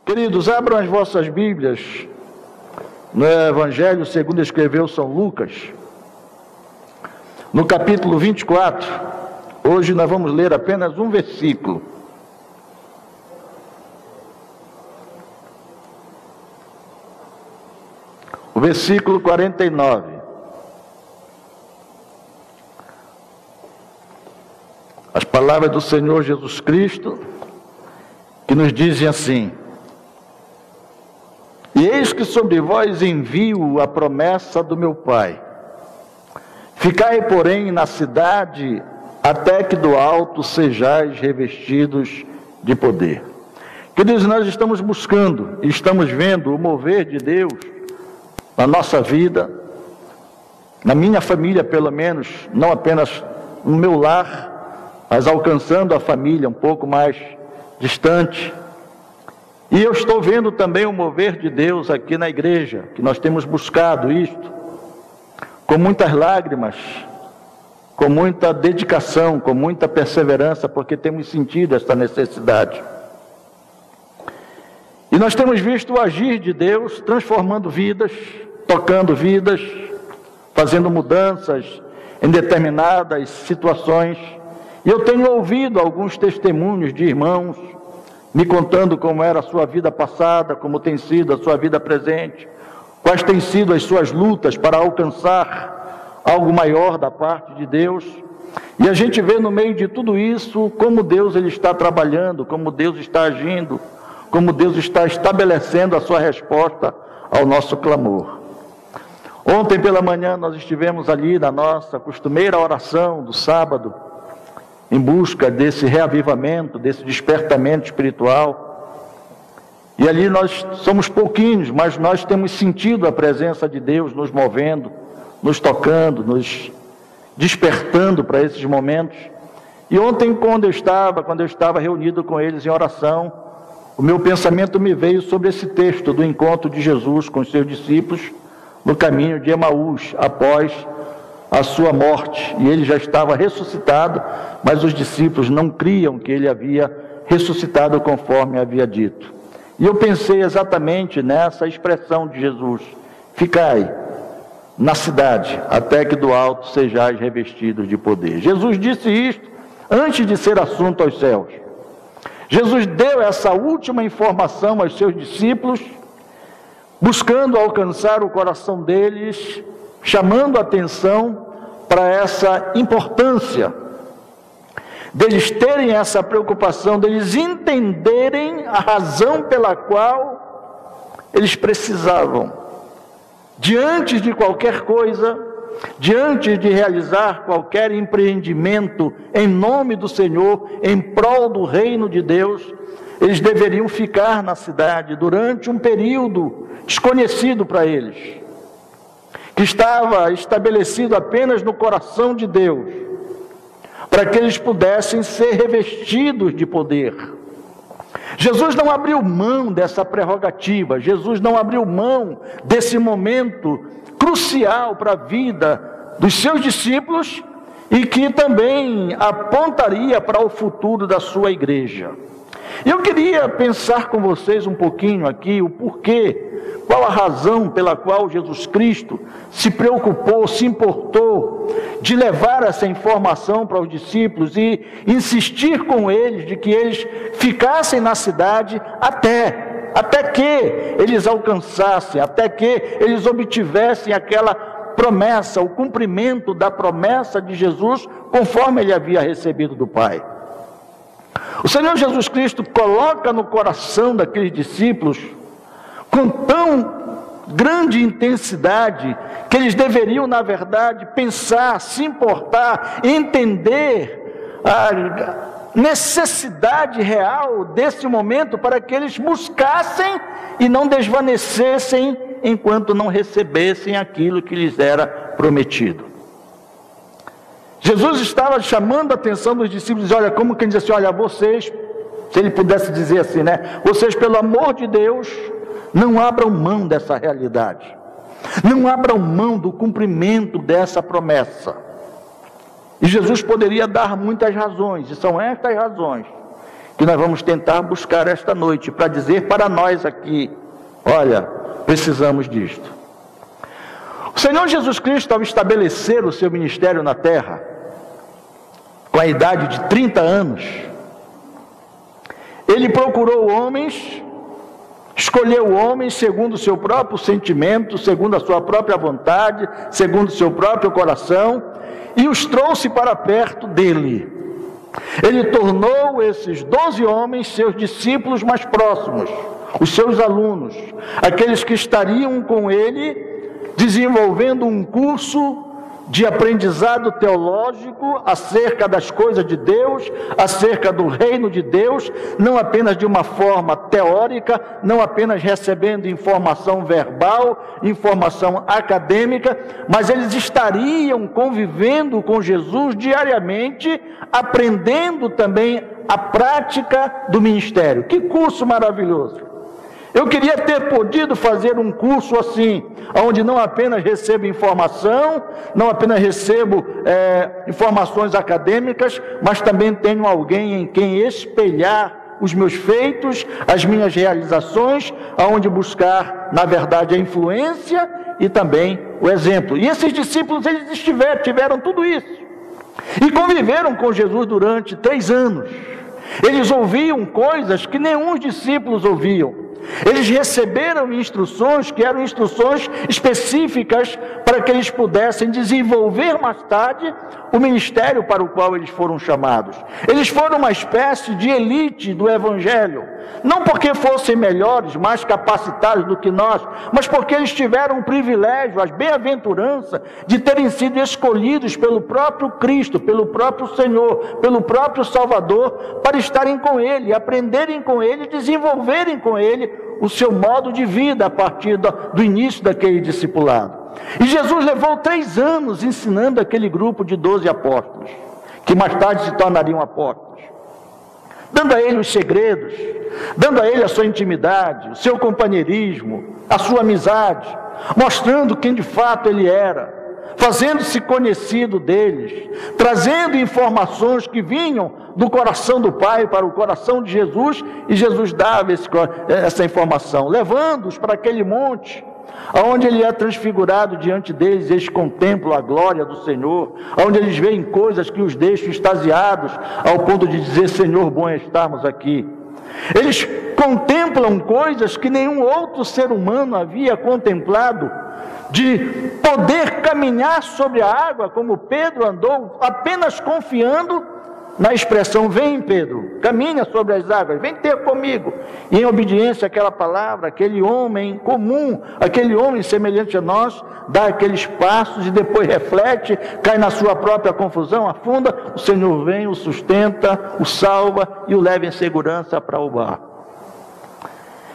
Queridos, abram as vossas Bíblias no Evangelho segundo escreveu São Lucas, no capítulo 24. Hoje nós vamos ler apenas um versículo. O versículo 49. As palavras do Senhor Jesus Cristo, que nos dizem assim: E eis que sobre vós envio a promessa do meu Pai. Ficai, porém, na cidade, até que do alto sejais revestidos de poder. Queridos, nós estamos buscando, estamos vendo o mover de Deus na nossa vida, na minha família pelo menos, não apenas no meu lar, mas alcançando a família um pouco mais distante. E eu estou vendo também o mover de Deus aqui na igreja, que nós temos buscado isto, com muitas lágrimas, com muita dedicação, com muita perseverança, porque temos sentido esta necessidade. E nós temos visto o agir de Deus, transformando vidas, tocando vidas, fazendo mudanças em determinadas situações. E eu tenho ouvido alguns testemunhos de irmãos, me contando como era a sua vida passada, como tem sido a sua vida presente, quais têm sido as suas lutas para alcançar algo maior da parte de Deus. E a gente vê no meio de tudo isso, como Deus ele está trabalhando, como Deus está agindo, como Deus está estabelecendo a sua resposta ao nosso clamor. Ontem pela manhã nós estivemos ali na nossa costumeira oração do sábado, em busca desse reavivamento, desse despertamento espiritual. E ali nós somos pouquinhos, mas nós temos sentido a presença de Deus nos movendo, nos tocando, nos despertando para esses momentos. E ontem, quando eu estava reunido com eles em oração, o meu pensamento me veio sobre esse texto do encontro de Jesus com os seus discípulos no caminho de Emaús, após a sua morte. E ele já estava ressuscitado, mas os discípulos não criam que ele havia ressuscitado conforme havia dito. E eu pensei exatamente nessa expressão de Jesus: ficai na cidade, até que do alto sejais revestidos de poder. Jesus disse isto antes de ser assunto aos céus. Jesus deu essa última informação aos seus discípulos, buscando alcançar o coração deles, chamando a atenção para essa importância deles terem essa preocupação, deles entenderem a razão pela qual eles precisavam, diante de qualquer coisa, diante de realizar qualquer empreendimento em nome do Senhor, em prol do reino de Deus, eles deveriam ficar na cidade durante um período desconhecido para eles, que estava estabelecido apenas no coração de Deus, para que eles pudessem ser revestidos de poder. Jesus não abriu mão dessa prerrogativa, Jesus não abriu mão desse momento crucial para a vida dos seus discípulos e que também apontaria para o futuro da sua igreja. Eu queria pensar com vocês um pouquinho aqui o porquê, qual a razão pela qual Jesus Cristo se preocupou, se importou de levar essa informação para os discípulos e insistir com eles de que eles ficassem na cidade até que eles alcançassem, até que eles obtivessem aquela promessa, o cumprimento da promessa de Jesus, conforme ele havia recebido do Pai. O Senhor Jesus Cristo coloca no coração daqueles discípulos, com tão grande intensidade, que eles deveriam, na verdade, pensar, se importar, entender a necessidade real desse momento, para que eles buscassem e não desvanecessem enquanto não recebessem aquilo que lhes era prometido. Jesus estava chamando a atenção dos discípulos, olha, como quem diz assim, olha, vocês, se ele pudesse dizer assim, né, vocês, pelo amor de Deus, não abram mão dessa realidade, não abram mão do cumprimento dessa promessa. E Jesus poderia dar muitas razões, e são estas razões que nós vamos tentar buscar esta noite, para dizer para nós aqui: olha, precisamos disto. O Senhor Jesus Cristo, ao estabelecer o seu ministério na terra, com a idade de 30 anos, Ele procurou homens, escolheu homens segundo o seu próprio sentimento, segundo a sua própria vontade, segundo o seu próprio coração, e os trouxe para perto dele. Ele tornou esses 12 homens seus discípulos mais próximos, os seus alunos, aqueles que estariam com ele, desenvolvendo um curso de aprendizado teológico acerca das coisas de Deus, acerca do reino de Deus, não apenas de uma forma teórica, não apenas recebendo informação verbal, informação acadêmica, mas eles estariam convivendo com Jesus diariamente, aprendendo também a prática do ministério. Que curso maravilhoso! Eu queria ter podido fazer um curso assim, onde não apenas recebo informação, não apenas recebo informações acadêmicas, mas também tenho alguém em quem espelhar os meus feitos, as minhas realizações, aonde buscar, na verdade, a influência e também o exemplo. E esses discípulos, eles tiveram tudo isso. E conviveram com Jesus durante 3 anos. Eles ouviam coisas que nenhum discípulos ouviam. Eles receberam instruções que eram instruções específicas para que eles pudessem desenvolver mais tarde o ministério para o qual eles foram chamados. Eles foram uma espécie de elite do Evangelho, não porque fossem melhores, mais capacitados do que nós, mas porque eles tiveram o privilégio, a bem-aventurança de terem sido escolhidos pelo próprio Cristo, pelo próprio Senhor, pelo próprio Salvador, para estarem com Ele, aprenderem com Ele, desenvolverem com Ele o seu modo de vida a partir do início daquele discipulado. E Jesus levou 3 anos ensinando aquele grupo de 12 apóstolos, que mais tarde se tornariam apóstolos, dando a ele os segredos, dando a ele a sua intimidade, o seu companheirismo, a sua amizade, mostrando quem de fato ele era, fazendo-se conhecido deles, trazendo informações que vinham do coração do Pai para o coração de Jesus, e Jesus dava essa informação, levando-os para aquele monte, onde ele é transfigurado diante deles. Eles contemplam a glória do Senhor, onde eles veem coisas que os deixam extasiados, ao ponto de dizer: Senhor, bom é estarmos aqui. Eles contemplam coisas que nenhum outro ser humano havia contemplado, de poder caminhar sobre a água, como Pedro andou, apenas confiando na expressão: vem Pedro, caminha sobre as águas, vem ter comigo. E em obediência àquela palavra, aquele homem comum, aquele homem semelhante a nós, dá aqueles passos e depois reflete, cai na sua própria confusão, afunda. O Senhor vem, o sustenta, o salva e o leva em segurança para o barco.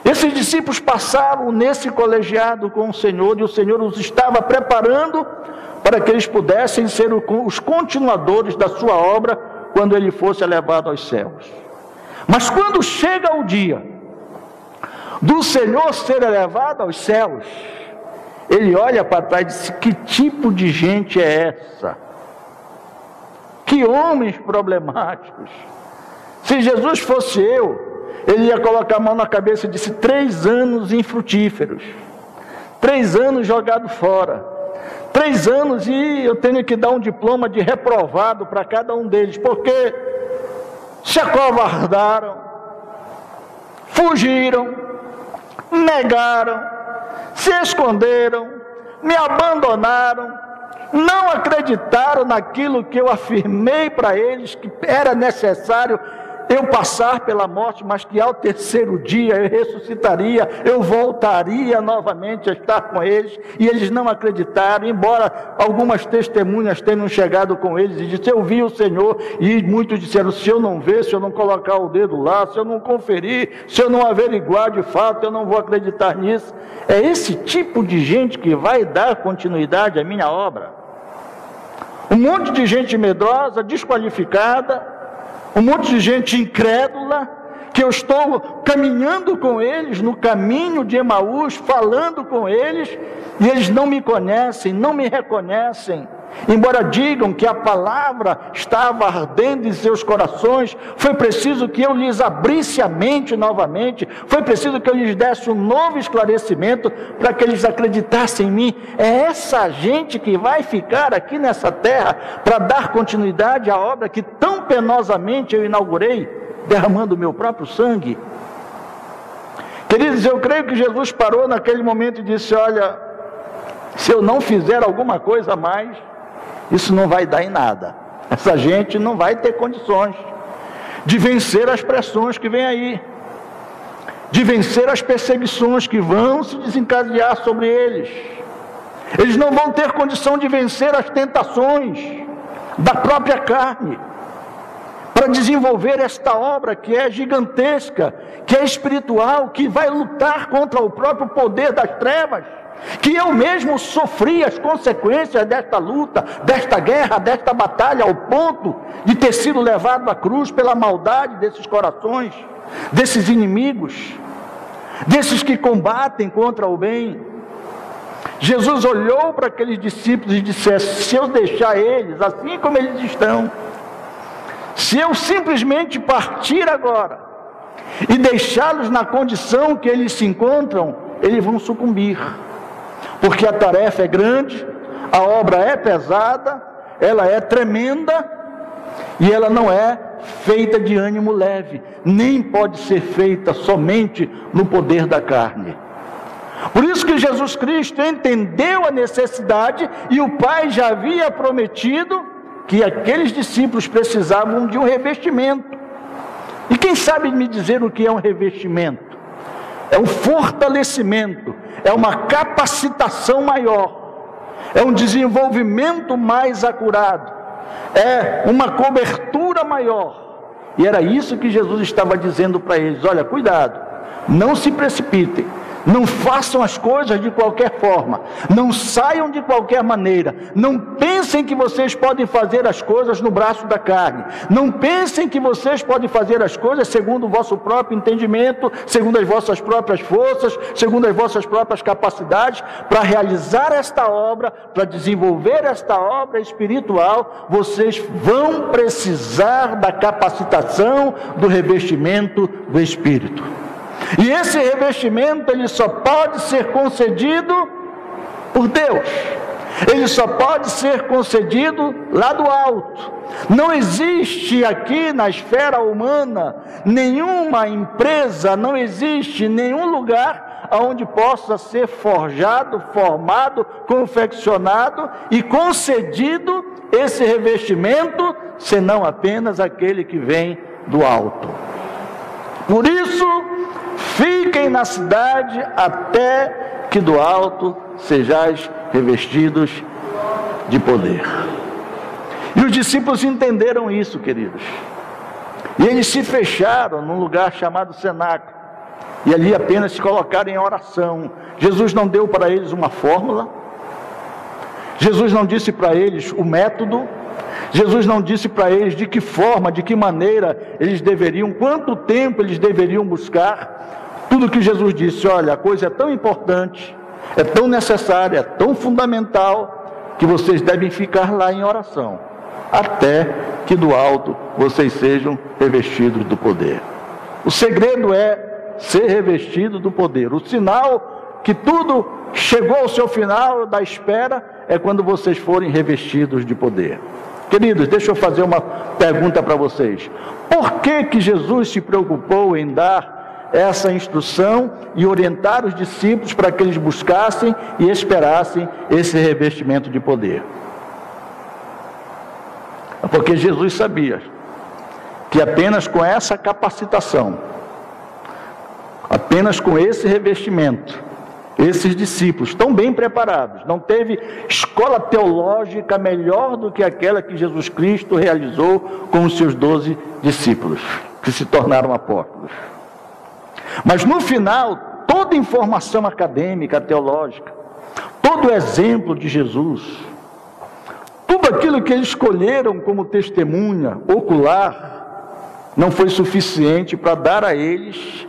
Esses discípulos passaram nesse colegiado com o Senhor, e o Senhor os estava preparando para que eles pudessem ser os continuadores da sua obra quando ele fosse elevado aos céus. Mas quando chega o dia do Senhor ser elevado aos céus, ele olha para trás e diz: que tipo de gente é essa? Que homens problemáticos! Se Jesus fosse ele ia colocar a mão na cabeça e disse: 3 anos infrutíferos, 3 anos jogado fora, 3 anos e eu tenho que dar um diploma de reprovado para cada um deles, porque se acovardaram, fugiram, negaram, se esconderam, me abandonaram, não acreditaram naquilo que eu afirmei para eles que era necessário eu passar pela morte, mas que ao 3º dia eu ressuscitaria, eu voltaria novamente a estar com eles, e eles não acreditaram, embora algumas testemunhas tenham chegado com eles e disse: eu vi o Senhor, e muitos disseram: se eu não ver, se eu não colocar o dedo lá, se eu não conferir, se eu não averiguar de fato, eu não vou acreditar nisso. É esse tipo de gente que vai dar continuidade à minha obra. Um monte de gente medrosa, desqualificada, um monte de gente incrédula, que eu estou caminhando com eles no caminho de Emaús, falando com eles, e eles não me conhecem, não me reconhecem, embora digam que a palavra estava ardendo em seus corações, foi preciso que eu lhes abrisse a mente novamente, foi preciso que eu lhes desse um novo esclarecimento para que eles acreditassem em mim. É essa gente que vai ficar aqui nessa terra para dar continuidade à obra que tão penosamente eu inaugurei, derramando o meu próprio sangue. Queridos, eu creio que Jesus parou naquele momento e disse: olha, se eu não fizer alguma coisa a mais, isso não vai dar em nada. Essa gente não vai ter condições de vencer as pressões que vêm aí, de vencer as perseguições que vão se desencadear sobre eles. Eles não vão ter condição de vencer as tentações da própria carne, para desenvolver esta obra que é gigantesca, que é espiritual, que vai lutar contra o próprio poder das trevas, que eu mesmo sofri as consequências desta luta, desta guerra, desta batalha, ao ponto de ter sido levado à cruz pela maldade desses corações, desses inimigos, desses que combatem contra o bem. Jesus olhou para aqueles discípulos e disse: se eu deixar eles assim como eles estão, se eu simplesmente partir agora e deixá-los na condição que eles se encontram, eles vão sucumbir, porque a tarefa é grande, a obra é pesada, ela é tremenda, e ela não é feita de ânimo leve, nem pode ser feita somente no poder da carne. Por isso que Jesus Cristo entendeu a necessidade, e o Pai já havia prometido que aqueles discípulos precisavam de um revestimento. E quem sabe me dizer o que é um revestimento? É um fortalecimento, é uma capacitação maior, é um desenvolvimento mais acurado, é uma cobertura maior. E era isso que Jesus estava dizendo para eles: olha, cuidado, não se precipitem, não façam as coisas de qualquer forma, não saiam de qualquer maneira, não pensem que vocês podem fazer as coisas no braço da carne, não pensem que vocês podem fazer as coisas segundo o vosso próprio entendimento, segundo as vossas próprias forças, segundo as vossas próprias capacidades. Para realizar esta obra, para desenvolver esta obra espiritual, vocês vão precisar da capacitação, do revestimento do Espírito. E esse revestimento, ele só pode ser concedido por Deus. Ele só pode ser concedido lá do alto. Não existe aqui na esfera humana nenhuma empresa, não existe nenhum lugar onde possa ser forjado, formado, confeccionado e concedido esse revestimento, senão apenas aquele que vem do alto. Por isso, fiquem na cidade até que do alto sejais revestidos de poder. E os discípulos entenderam isso, queridos. E eles se fecharam num lugar chamado cenáculo, e ali apenas se colocaram em oração. Jesus não deu para eles uma fórmula, Jesus não disse para eles o método, Jesus não disse para eles de que forma, de que maneira eles deveriam, quanto tempo eles deveriam buscar. Tudo que Jesus disse: olha, a coisa é tão importante, é tão necessária, é tão fundamental, que vocês devem ficar lá em oração, até que do alto vocês sejam revestidos do poder. O segredo é ser revestido do poder. O sinal que tudo chegou ao seu final da espera é quando vocês forem revestidos de poder. Queridos, deixa eu fazer uma pergunta para vocês. Por que Jesus se preocupou em dar essa instrução e orientar os discípulos para que eles buscassem e esperassem esse revestimento de poder? Porque Jesus sabia que apenas com essa capacitação, apenas com esse revestimento, esses discípulos tão bem preparados, não teve escola teológica melhor do que aquela que Jesus Cristo realizou com os seus 12 discípulos, que se tornaram apóstolos. Mas no final, toda informação acadêmica, teológica, todo exemplo de Jesus, tudo aquilo que eles escolheram como testemunha ocular, não foi suficiente para dar a eles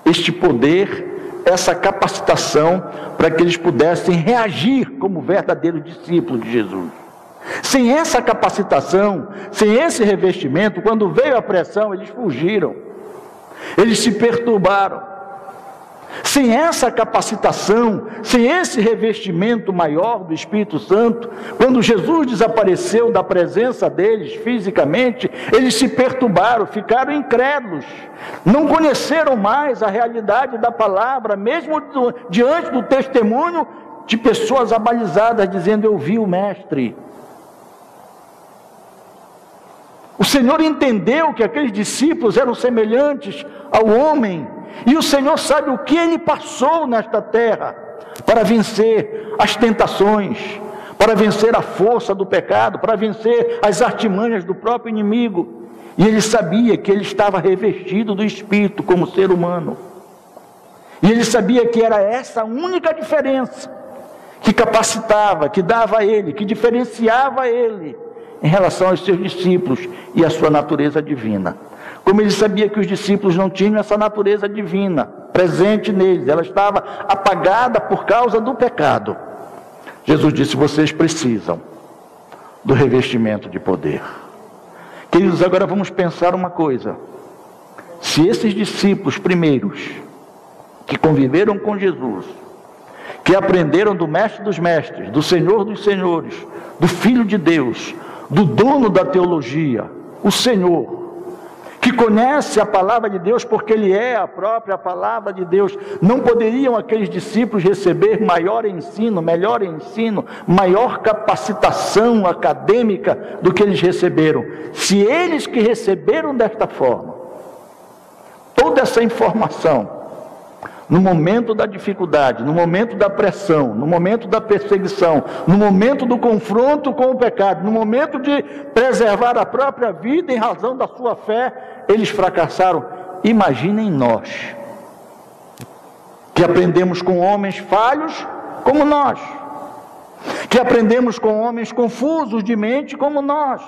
este poder, essa capacitação, para que eles pudessem reagir como verdadeiros discípulos de Jesus. Sem essa capacitação, sem esse revestimento, quando veio a pressão, eles fugiram, eles se perturbaram. Sem essa capacitação, sem esse revestimento maior do Espírito Santo, quando Jesus desapareceu da presença deles fisicamente, eles se perturbaram, ficaram incrédulos, não conheceram mais a realidade da palavra, mesmo diante do testemunho de pessoas abalizadas dizendo: eu vi o Mestre. O Senhor entendeu que aqueles discípulos eram semelhantes ao homem, e o Senhor sabe o que ele passou nesta terra para vencer as tentações, para vencer a força do pecado, para vencer as artimanhas do próprio inimigo. E ele sabia que ele estava revestido do Espírito como ser humano. E ele sabia que era essa a única diferença que capacitava, que dava a ele, que diferenciava ele em relação aos seus discípulos e a sua natureza divina. Como ele sabia que os discípulos não tinham essa natureza divina presente neles, ela estava apagada por causa do pecado, Jesus disse: vocês precisam do revestimento de poder. Queridos, agora vamos pensar uma coisa. Se esses discípulos primeiros, que conviveram com Jesus, que aprenderam do Mestre dos Mestres, do Senhor dos Senhores, do Filho de Deus, do dono da teologia, o Senhor, que conhece a palavra de Deus porque Ele é a própria palavra de Deus, não poderiam aqueles discípulos receber maior ensino, melhor ensino, maior capacitação acadêmica do que eles receberam? Se eles que receberam desta forma, toda essa informação, no momento da dificuldade, no momento da pressão, no momento da perseguição, no momento do confronto com o pecado, no momento de preservar a própria vida em razão da sua fé, eles fracassaram. Imaginem nós, que aprendemos com homens falhos como nós, que aprendemos com homens confusos de mente como nós,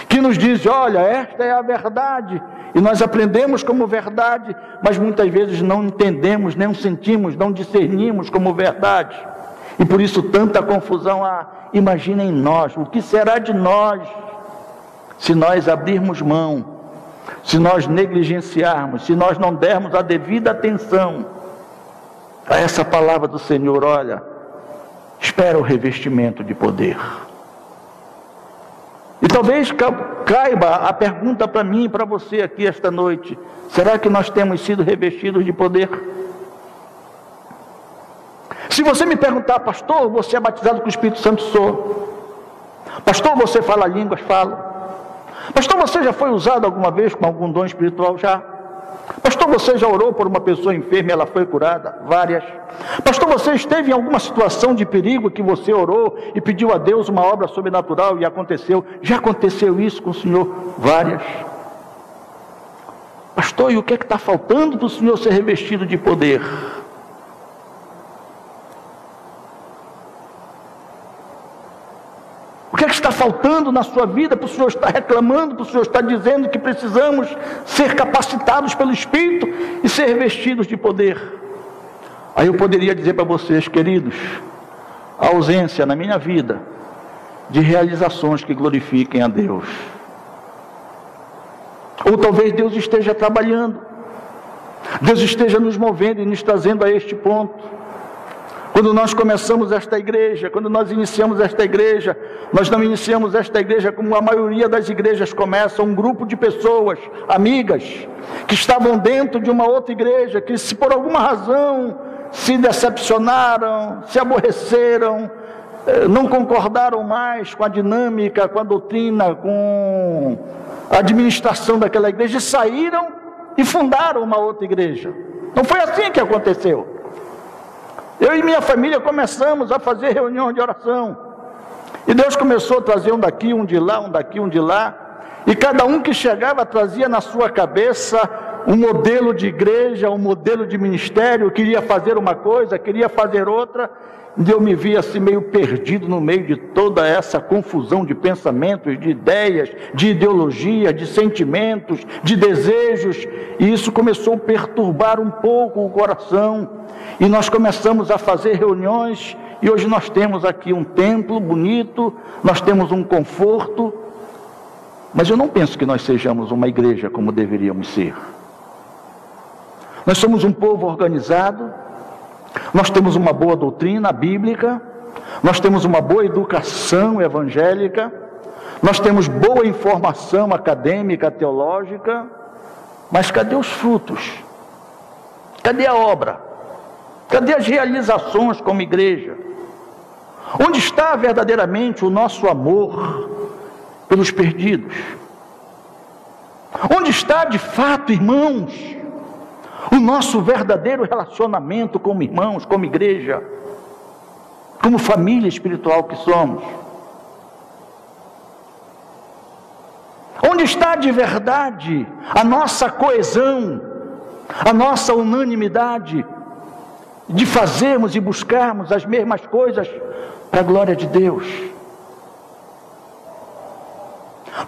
que nos dizem: olha, esta é a verdade, e nós aprendemos como verdade, mas muitas vezes não entendemos, não sentimos, não discernimos como verdade, e por isso tanta confusão há. Imaginem nós, o que será de nós se nós abrirmos mão, se nós negligenciarmos, se nós não dermos a devida atenção a essa palavra do Senhor? Olha, espera o revestimento de poder. E talvez caiba a pergunta para mim e para você aqui esta noite: será que nós temos sido revestidos de poder? Se você me perguntar: pastor, você é batizado com o Espírito Santo? Sou. Pastor, você fala línguas? Falo. Pastor, você já foi usado alguma vez com algum dom espiritual? Já. Pastor, você já orou por uma pessoa enferma e ela foi curada? Várias. Pastor, você esteve em alguma situação de perigo que você orou e pediu a Deus uma obra sobrenatural e aconteceu? Já aconteceu isso com o Senhor? Várias. Pastor, e o que é que está faltando para o Senhor ser revestido de poder? O que é que está faltando na sua vida para o Senhor estar reclamando, para o Senhor estar dizendo que precisamos ser capacitados pelo Espírito e ser revestidos de poder? Aí eu poderia dizer para vocês: queridos, a ausência na minha vida de realizações que glorifiquem a Deus. Ou talvez Deus esteja trabalhando, Deus esteja nos movendo e nos trazendo a este ponto. Quando nós começamos esta igreja, quando nós iniciamos esta igreja, nós não iniciamos esta igreja como a maioria das igrejas começa, um grupo de pessoas, amigas, que estavam dentro de uma outra igreja, que se por alguma razão se decepcionaram, se aborreceram, não concordaram mais com a dinâmica, com a doutrina, com a administração daquela igreja, e saíram e fundaram uma outra igreja. Não foi assim que aconteceu. Eu e minha família começamos a fazer reunião de oração, e Deus começou a trazer um daqui, um de lá, um daqui, um de lá, e cada um que chegava trazia na sua cabeça um modelo de igreja, um modelo de ministério, queria fazer uma coisa, queria fazer outra, e eu me via assim meio perdido no meio de toda essa confusão de pensamentos, de ideias, de ideologia, de sentimentos, de desejos, e isso começou a perturbar um pouco o coração, e nós começamos a fazer reuniões e hoje nós temos aqui um templo bonito, nós temos um conforto, mas eu não penso que nós sejamos uma igreja como deveríamos ser. Nós somos um povo organizado, nós temos uma boa doutrina bíblica, nós temos uma boa educação evangélica, nós temos boa informação acadêmica, teológica, mas cadê os frutos? Cadê a obra? Cadê as realizações como igreja? Onde está verdadeiramente o nosso amor pelos perdidos? Onde está de fato, irmãos, o nosso verdadeiro relacionamento como irmãos, como igreja, como família espiritual que somos? Onde está de verdade a nossa coesão, a nossa unanimidade de fazermos e buscarmos as mesmas coisas para a glória de Deus?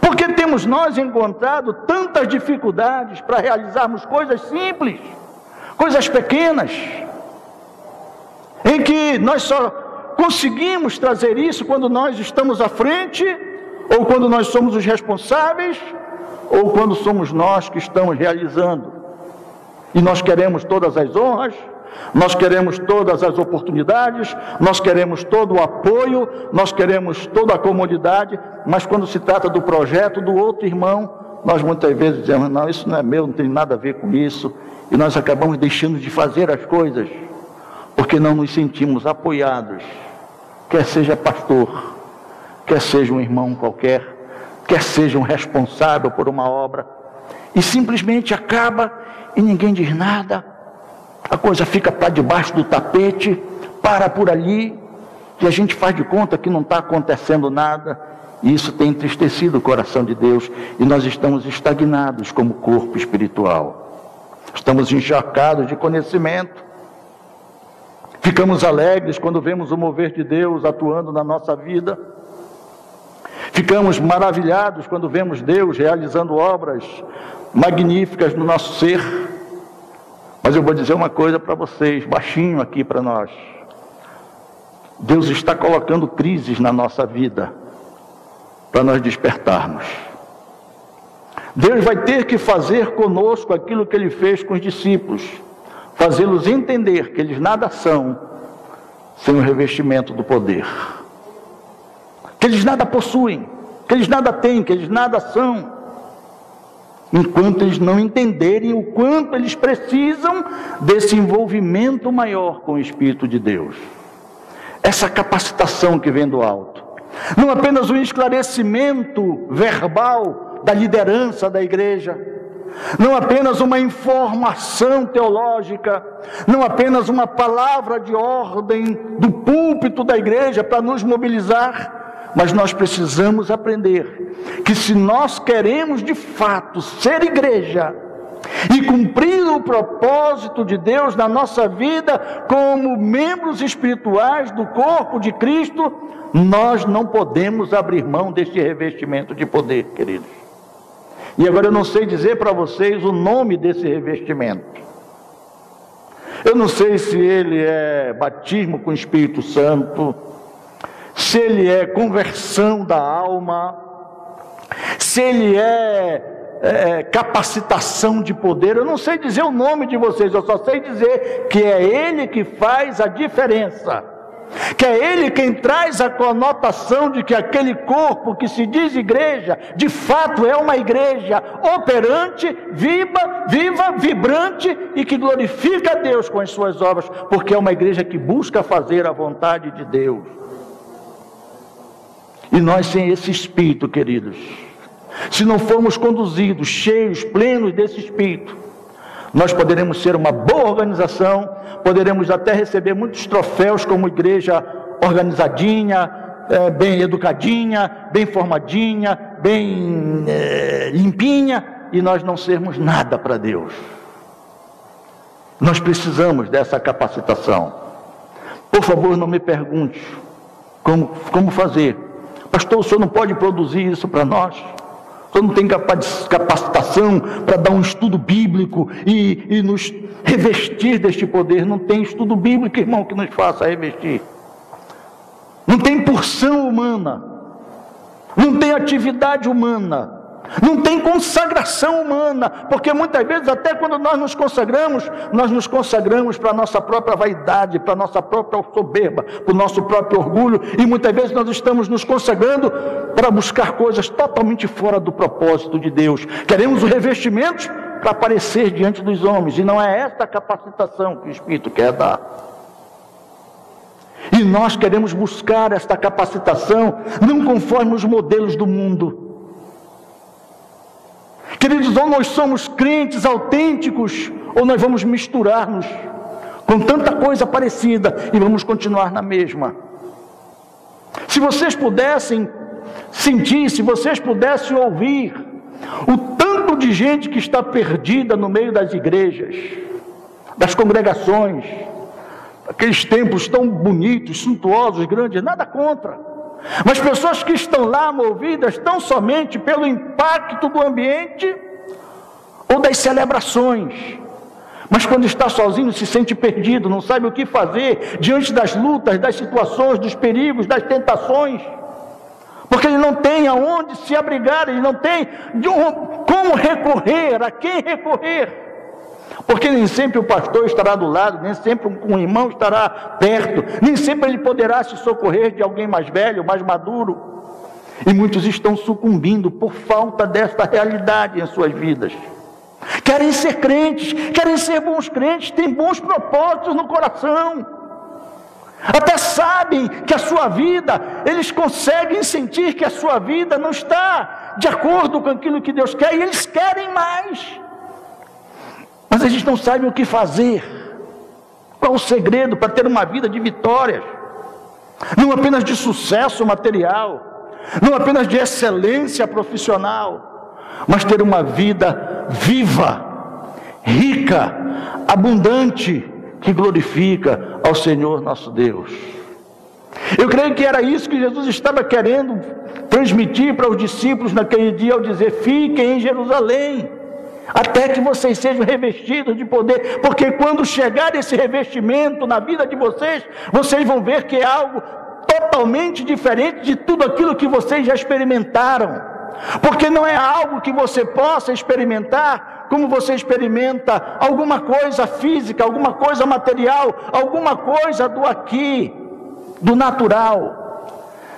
Porque temos nós encontrado tantas dificuldades para realizarmos coisas simples, coisas pequenas, em que nós só conseguimos trazer isso quando nós estamos à frente, ou quando nós somos os responsáveis, ou quando somos nós que estamos realizando. E nós queremos todas as honras, nós queremos todas as oportunidades, nós queremos todo o apoio, nós queremos toda a comodidade, mas quando se trata do projeto do outro irmão, nós muitas vezes dizemos, não, isso não é meu, não tem nada a ver com isso, e nós acabamos deixando de fazer as coisas, porque não nos sentimos apoiados, quer seja pastor, quer seja um irmão qualquer, quer seja um responsável por uma obra, e simplesmente acaba e ninguém diz nada, a coisa fica para debaixo do tapete, para por ali, e a gente faz de conta que não está acontecendo nada, e isso tem entristecido o coração de Deus, e nós estamos estagnados como corpo espiritual, estamos encharcados de conhecimento, ficamos alegres quando vemos o mover de Deus atuando na nossa vida, ficamos maravilhados quando vemos Deus realizando obras magníficas no nosso ser. Mas eu vou dizer uma coisa para vocês, baixinho aqui para nós. Deus está colocando crises na nossa vida para nós despertarmos. Deus vai ter que fazer conosco aquilo que Ele fez com os discípulos, fazê-los entender que eles nada são sem o revestimento do poder, que eles nada possuem, que eles nada têm, que eles nada são, enquanto eles não entenderem o quanto eles precisam desse envolvimento maior com o Espírito de Deus, essa capacitação que vem do alto, não apenas um esclarecimento verbal da liderança da igreja, não apenas uma informação teológica, não apenas uma palavra de ordem do púlpito da igreja para nos mobilizar, mas nós precisamos aprender que se nós queremos de fato ser igreja e cumprir o propósito de Deus na nossa vida como membros espirituais do corpo de Cristo, nós não podemos abrir mão deste revestimento de poder, queridos. E agora eu não sei dizer para vocês o nome desse revestimento. Eu não sei se ele é batismo com o Espírito Santo, se ele é conversão da alma, se ele é capacitação de poder. Eu não sei dizer o nome de vocês, eu só sei dizer que é ele que faz a diferença, que é ele quem traz a conotação de que aquele corpo que se diz igreja, de fato é uma igreja operante, viva, vibrante e que glorifica a Deus com as suas obras, porque é uma igreja que busca fazer a vontade de Deus. E nós, sem esse Espírito, queridos, se não formos conduzidos, cheios, plenos desse Espírito, nós poderemos ser uma boa organização, poderemos até receber muitos troféus como igreja organizadinha, bem educadinha, bem formadinha, bem limpinha, e nós não sermos nada para Deus. Nós precisamos dessa capacitação. Por favor, não me pergunte como fazer. Pastor, o senhor não pode produzir isso para nós? O senhor não tem capacitação para dar um estudo bíblico e nos revestir deste poder? Não tem estudo bíblico, irmão, que nos faça revestir. não tem porção humana, não tem atividade humana, não tem consagração humana, porque muitas vezes até quando nós nos consagramos para a nossa própria vaidade, para a nossa própria soberba, para o nosso próprio orgulho, e muitas vezes nós estamos nos consagrando para buscar coisas totalmente fora do propósito de Deus. Queremos os revestimentos para aparecer diante dos homens, e não é esta a capacitação que o Espírito quer dar. E nós queremos buscar esta capacitação não conforme os modelos do mundo. Queridos, ou nós somos crentes autênticos, ou nós vamos misturar-nos com tanta coisa parecida e vamos continuar na mesma. Se vocês pudessem sentir, se vocês pudessem ouvir o tanto de gente que está perdida no meio das igrejas, das congregações, aqueles templos tão bonitos, suntuosos, grandes, nada contra. Mas pessoas que estão lá movidas tão somente pelo impacto do ambiente ou das celebrações, mas quando está sozinho se sente perdido, não sabe o que fazer diante das lutas, das situações, dos perigos, das tentações, porque ele não tem aonde se abrigar, ele não tem como recorrer, a quem recorrer. Porque nem sempre o pastor estará do lado, nem sempre um irmão estará perto, nem sempre ele poderá se socorrer de alguém mais velho, mais maduro. E muitos estão sucumbindo por falta desta realidade em suas vidas. Querem ser crentes, querem ser bons crentes, têm bons propósitos no coração. Até sabem que a sua vida, eles conseguem sentir que a sua vida não está de acordo com aquilo que Deus quer, e eles querem mais. Mas eles não sabem o que fazer. Qual o segredo para ter uma vida de vitórias? Não apenas de sucesso material, não apenas de excelência profissional, mas ter uma vida viva, rica, abundante, que glorifica ao Senhor nosso Deus. Eu creio que era isso que Jesus estava querendo transmitir para os discípulos naquele dia ao dizer: fiquem em Jerusalém, até que vocês sejam revestidos de poder, porque quando chegar esse revestimento na vida de vocês, vocês vão ver que é algo totalmente diferente de tudo aquilo que vocês já experimentaram, porque não é algo que você possa experimentar como você experimenta alguma coisa física, alguma coisa material, alguma coisa do aqui, do natural.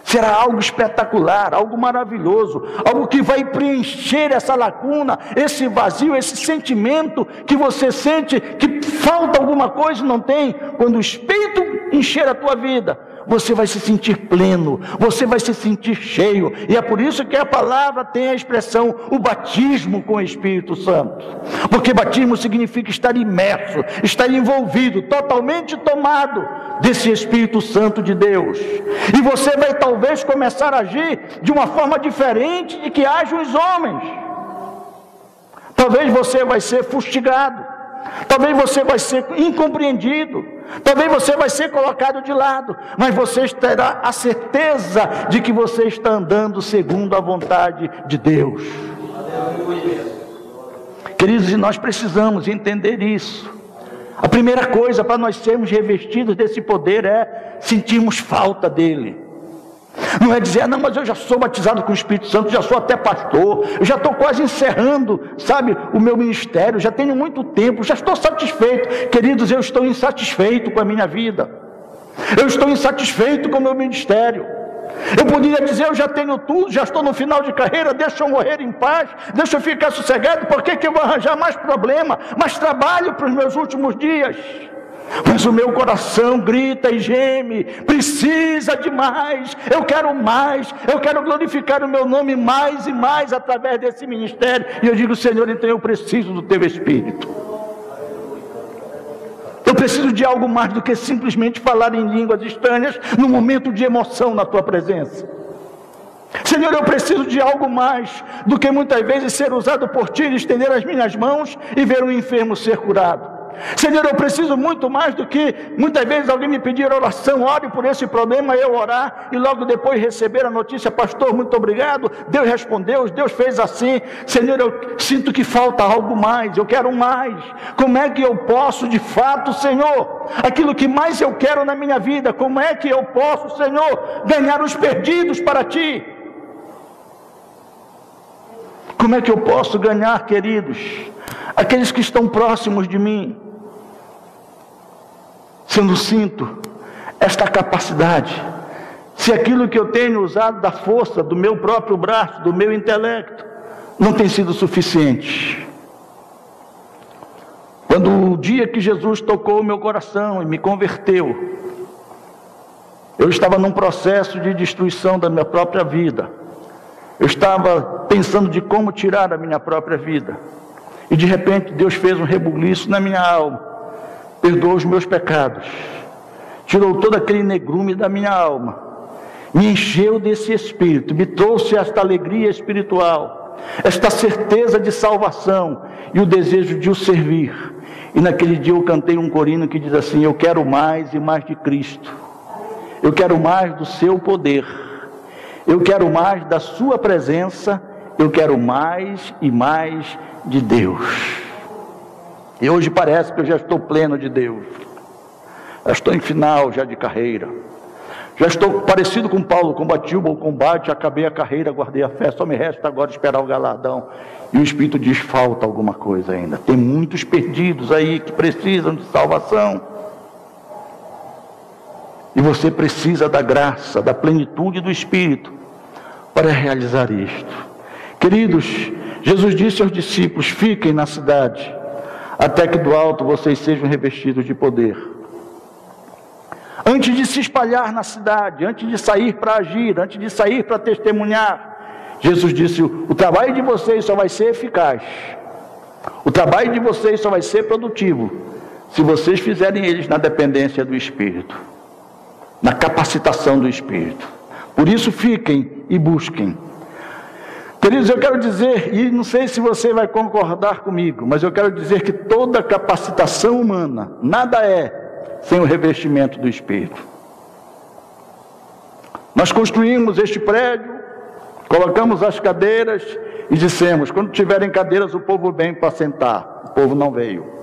Será algo espetacular, algo maravilhoso, algo que vai preencher essa lacuna, esse vazio, esse sentimento que você sente que falta alguma coisa e não tem. Quando o Espírito encher a tua vida, você vai se sentir pleno, você vai se sentir cheio. E é por isso que a palavra tem a expressão, o batismo com o Espírito Santo. Porque batismo significa estar imerso, estar envolvido, totalmente tomado desse Espírito Santo de Deus. E você vai talvez começar a agir de uma forma diferente de que agem os homens. Talvez você vai ser fustigado, talvez você vai ser incompreendido, talvez você vai ser colocado de lado, mas você terá a certeza de que você está andando segundo a vontade de Deus. Queridos, e nós precisamos entender isso. A primeira coisa para nós sermos revestidos desse poder é sentirmos falta dele. Não é dizer: não, mas eu já sou batizado com o Espírito Santo, já sou até pastor, eu já estou quase encerrando, sabe, o meu ministério, já tenho muito tempo, já estou satisfeito. Queridos, eu estou insatisfeito com a minha vida, eu estou insatisfeito com o meu ministério. Eu poderia dizer: eu já tenho tudo, já estou no final de carreira, deixa eu morrer em paz, deixa eu ficar sossegado, por que eu vou arranjar mais problema, mais trabalho para os meus últimos dias? Mas o meu coração grita e geme, precisa de mais, eu quero glorificar o meu nome mais e mais através desse ministério. E eu digo: Senhor, então eu preciso do teu Espírito. Eu preciso de algo mais do que simplesmente falar em línguas estranhas no momento de emoção na tua presença. Senhor, eu preciso de algo mais do que muitas vezes ser usado por ti, estender as minhas mãos e ver um enfermo ser curado. Senhor, eu preciso muito mais do que muitas vezes alguém me pedir oração, ore por esse problema, eu orar e logo depois receber a notícia: pastor, muito obrigado, Deus respondeu, Deus fez assim. Senhor, eu sinto que falta algo mais, eu quero mais. Como é que eu posso de fato, Senhor, aquilo que mais eu quero na minha vida, como é que eu posso, Senhor, ganhar os perdidos para Ti? Como é que eu posso ganhar, queridos, aqueles que estão próximos de mim? Se eu não sinto esta capacidade, se aquilo que eu tenho usado da força do meu próprio braço, do meu intelecto, não tem sido suficiente. Quando o dia que Jesus tocou o meu coração e me converteu, eu estava num processo de destruição da minha própria vida. Eu estava pensando de como tirar a minha própria vida. E de repente Deus fez um rebuliço na minha alma. Perdoou os meus pecados. Tirou todo aquele negrume da minha alma. Me encheu desse Espírito. Me trouxe esta alegria espiritual. Esta certeza de salvação. E o desejo de o servir. E naquele dia eu cantei um corino que diz assim: eu quero mais e mais de Cristo. Eu quero mais do seu poder. Eu quero mais da sua presença, eu quero mais e mais de Deus. E hoje parece que eu já estou pleno de Deus. Já estou em final já de carreira. Já estou parecido com Paulo: combati o bom combate, acabei a carreira, guardei a fé, só me resta agora esperar o galardão. E o Espírito diz: falta alguma coisa ainda. Tem muitos perdidos aí que precisam de salvação. E você precisa da graça, da plenitude do Espírito para realizar isto. Queridos, Jesus disse aos discípulos: fiquem na cidade, até que do alto vocês sejam revestidos de poder. Antes de se espalhar na cidade, antes de sair para agir, antes de sair para testemunhar, Jesus disse: o trabalho de vocês só vai ser eficaz, o trabalho de vocês só vai ser produtivo, se vocês fizerem eles na dependência do Espírito, na capacitação do Espírito. Por isso fiquem e busquem. Queridos, eu quero dizer, e não sei se você vai concordar comigo, mas eu quero dizer que toda capacitação humana nada é sem o revestimento do Espírito. Nós construímos este prédio, colocamos as cadeiras e dissemos: quando tiverem cadeiras o povo vem para sentar. O povo não veio.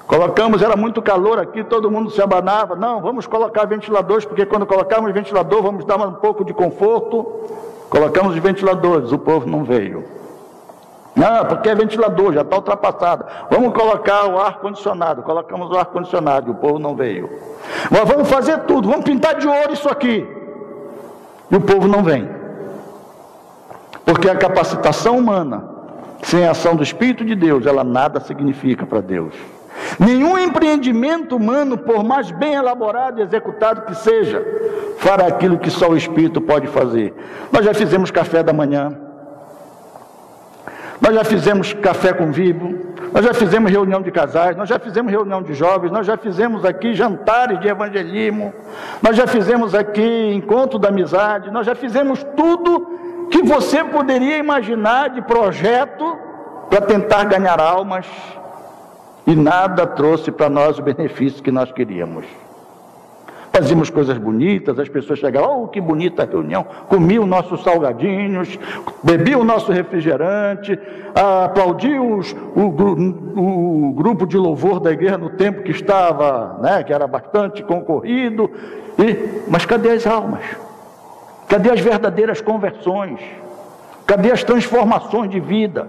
Colocamos, era muito calor aqui, todo mundo se abanava. Não, vamos colocar ventiladores, porque quando colocarmos ventilador, vamos dar um pouco de conforto. Colocamos os ventiladores, o povo não veio. Não, porque é ventilador, já está ultrapassado. Vamos colocar o ar-condicionado. Colocamos o ar-condicionado e o povo não veio. Mas vamos fazer tudo, vamos pintar de ouro isso aqui. E o povo não vem. Porque a capacitação humana, sem a ação do Espírito de Deus, ela nada significa para Deus. Nenhum empreendimento humano, por mais bem elaborado e executado que seja, fará aquilo que só o Espírito pode fazer. Nós já fizemos café da manhã, nós já fizemos café convívio, nós já fizemos reunião de casais, nós já fizemos reunião de jovens, nós já fizemos aqui jantares de evangelismo, nós já fizemos aqui encontro da amizade, nós já fizemos tudo que você poderia imaginar de projeto para tentar ganhar almas. E nada trouxe para nós o benefício que nós queríamos. Fazíamos coisas bonitas, as pessoas chegavam: oh, que bonita reunião, comiam nossos salgadinhos, bebiam o nosso refrigerante, aplaudiam o grupo de louvor da igreja no tempo que estava, né, que era bastante concorrido. Mas cadê as almas? Cadê as verdadeiras conversões? Cadê as transformações de vida?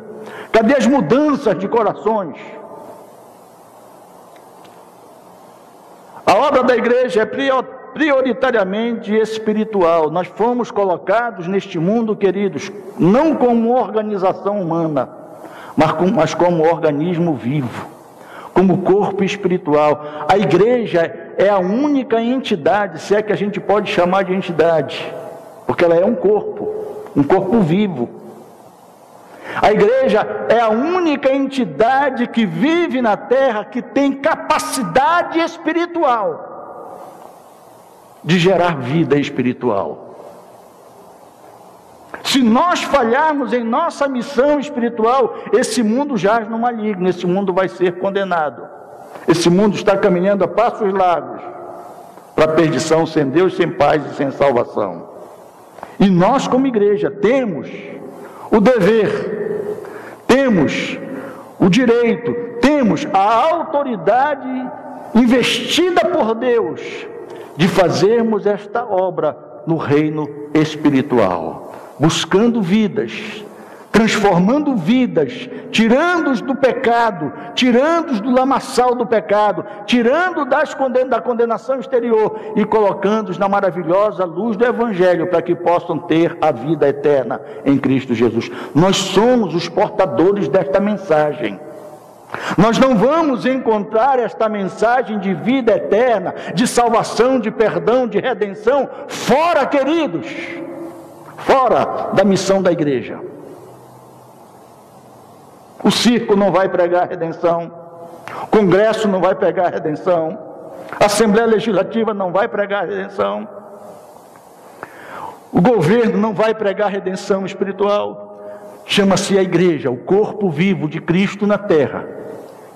Cadê as mudanças de corações? A obra da igreja é prioritariamente espiritual. Nós fomos colocados neste mundo, queridos, não como organização humana, mas como organismo vivo, como corpo espiritual. A igreja é a única entidade, se é que a gente pode chamar de entidade, porque ela é um corpo vivo. A igreja é a única entidade que vive na terra que tem capacidade espiritual de gerar vida espiritual. Se nós falharmos em nossa missão espiritual, esse mundo jaz no maligno, esse mundo vai ser condenado. Esse mundo está caminhando a passos largos para a perdição, sem Deus, sem paz e sem salvação. E nós, como igreja, temos o dever, temos o direito, temos a autoridade investida por Deus de fazermos esta obra no reino espiritual, buscando vidas, transformando vidas, tirando-os do pecado, tirando-os do lamaçal do pecado, tirando da condenação exterior e colocando-os na maravilhosa luz do Evangelho, para que possam ter a vida eterna em Cristo Jesus. Nós somos os portadores desta mensagem. Nós não vamos encontrar esta mensagem de vida eterna, de salvação, de perdão, de redenção, fora, queridos, fora da missão da igreja. O circo não vai pregar a redenção, o Congresso não vai pregar a redenção, a Assembleia Legislativa não vai pregar a redenção, o governo não vai pregar a redenção espiritual. Chama-se a igreja, o corpo vivo de Cristo na terra,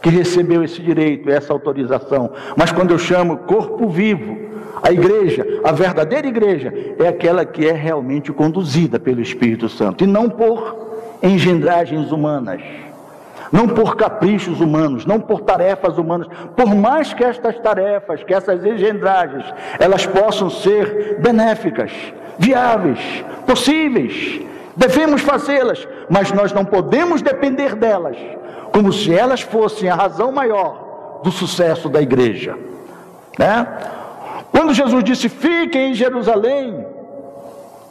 que recebeu esse direito, essa autorização. Mas quando eu chamo corpo vivo, a igreja, a verdadeira igreja, é aquela que é realmente conduzida pelo Espírito Santo, e não por engendragens humanas, não por caprichos humanos, não por tarefas humanas. Por mais que estas tarefas, que essas engendragens, elas possam ser benéficas, viáveis, possíveis, devemos fazê-las, mas nós não podemos depender delas, como se elas fossem a razão maior do sucesso da igreja, né? Quando Jesus disse, fiquem em Jerusalém,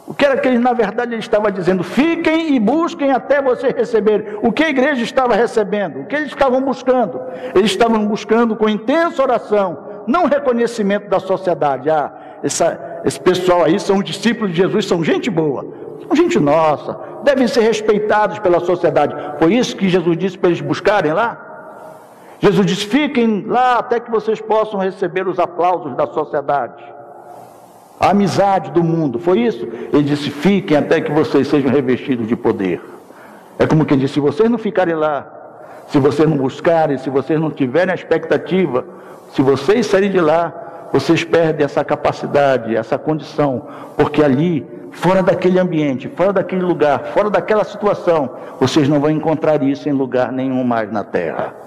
o que era que ele, na verdade, ele estava dizendo? Fiquem e busquem até vocês receberem. O que a igreja estava recebendo? O que eles estavam buscando? Eles estavam buscando com intensa oração, não reconhecimento da sociedade. Esse pessoal aí são os discípulos de Jesus, são gente boa, são gente nossa, devem ser respeitados pela sociedade. Foi isso que Jesus disse para eles buscarem lá? Jesus disse, fiquem lá até que vocês possam receber os aplausos da sociedade, a amizade do mundo. Foi isso? Ele disse, fiquem até que vocês sejam revestidos de poder. É como quem disse, se vocês não ficarem lá, se vocês não buscarem, se vocês não tiverem a expectativa, se vocês saírem de lá, vocês perdem essa capacidade, essa condição, porque ali, fora daquele ambiente, fora daquele lugar, fora daquela situação, vocês não vão encontrar isso em lugar nenhum mais na terra.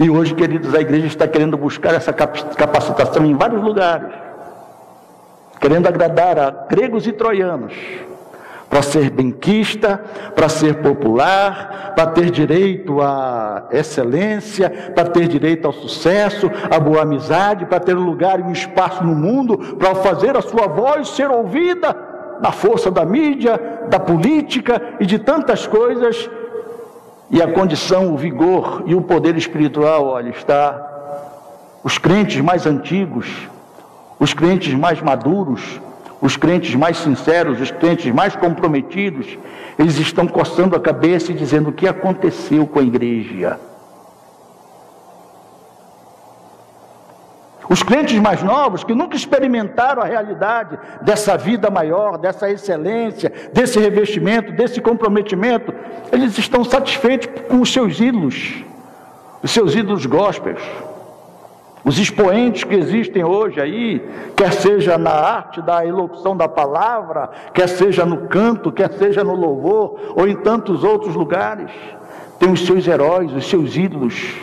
E hoje, queridos, a igreja está querendo buscar essa capacitação em vários lugares, querendo agradar a gregos e troianos, para ser benquista, para ser popular, para ter direito à excelência, para ter direito ao sucesso, à boa amizade, para ter um lugar e um espaço no mundo, para fazer a sua voz ser ouvida na força da mídia, da política e de tantas coisas. E a condição, o vigor e o poder espiritual, olha, está os crentes mais antigos, os crentes mais maduros, os crentes mais sinceros, os crentes mais comprometidos, eles estão coçando a cabeça e dizendo o que aconteceu com a igreja. Os crentes mais novos, que nunca experimentaram a realidade dessa vida maior, dessa excelência, desse revestimento, desse comprometimento, eles estão satisfeitos com os seus ídolos gospels. Os expoentes que existem hoje aí, quer seja na arte da elocução da palavra, quer seja no canto, quer seja no louvor, ou em tantos outros lugares, tem os seus heróis, os seus ídolos.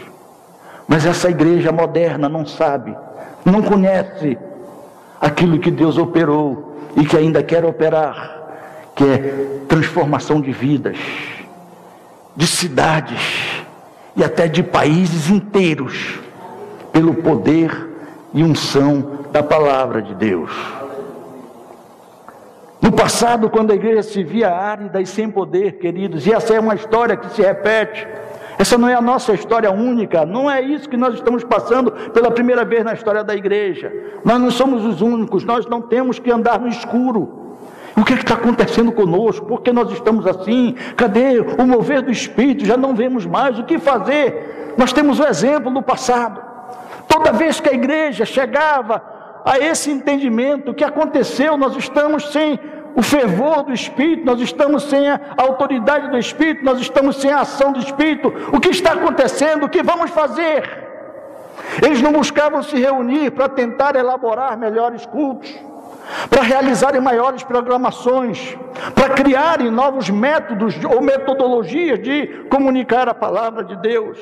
Mas essa igreja moderna não sabe, não conhece aquilo que Deus operou e que ainda quer operar, que é transformação de vidas, de cidades e até de países inteiros, pelo poder e unção da palavra de Deus. No passado, quando a igreja se via árida e sem poder, queridos, e essa é uma história que se repete, essa não é a nossa história única, não é isso que nós estamos passando pela primeira vez na história da igreja. Nós não somos os únicos, nós não temos que andar no escuro. O que está acontecendo conosco? Por que nós estamos assim? Cadê o mover do Espírito? Já não vemos mais o que fazer. Nós temos o exemplo do passado. Toda vez que a igreja chegava a esse entendimento, o que aconteceu? Nós estamos sem o fervor do Espírito, nós estamos sem a autoridade do Espírito, nós estamos sem a ação do Espírito. O que está acontecendo? O que vamos fazer? Eles não buscavam se reunir para tentar elaborar melhores cultos, para realizarem maiores programações, para criarem novos métodos ou metodologias de comunicar a palavra de Deus.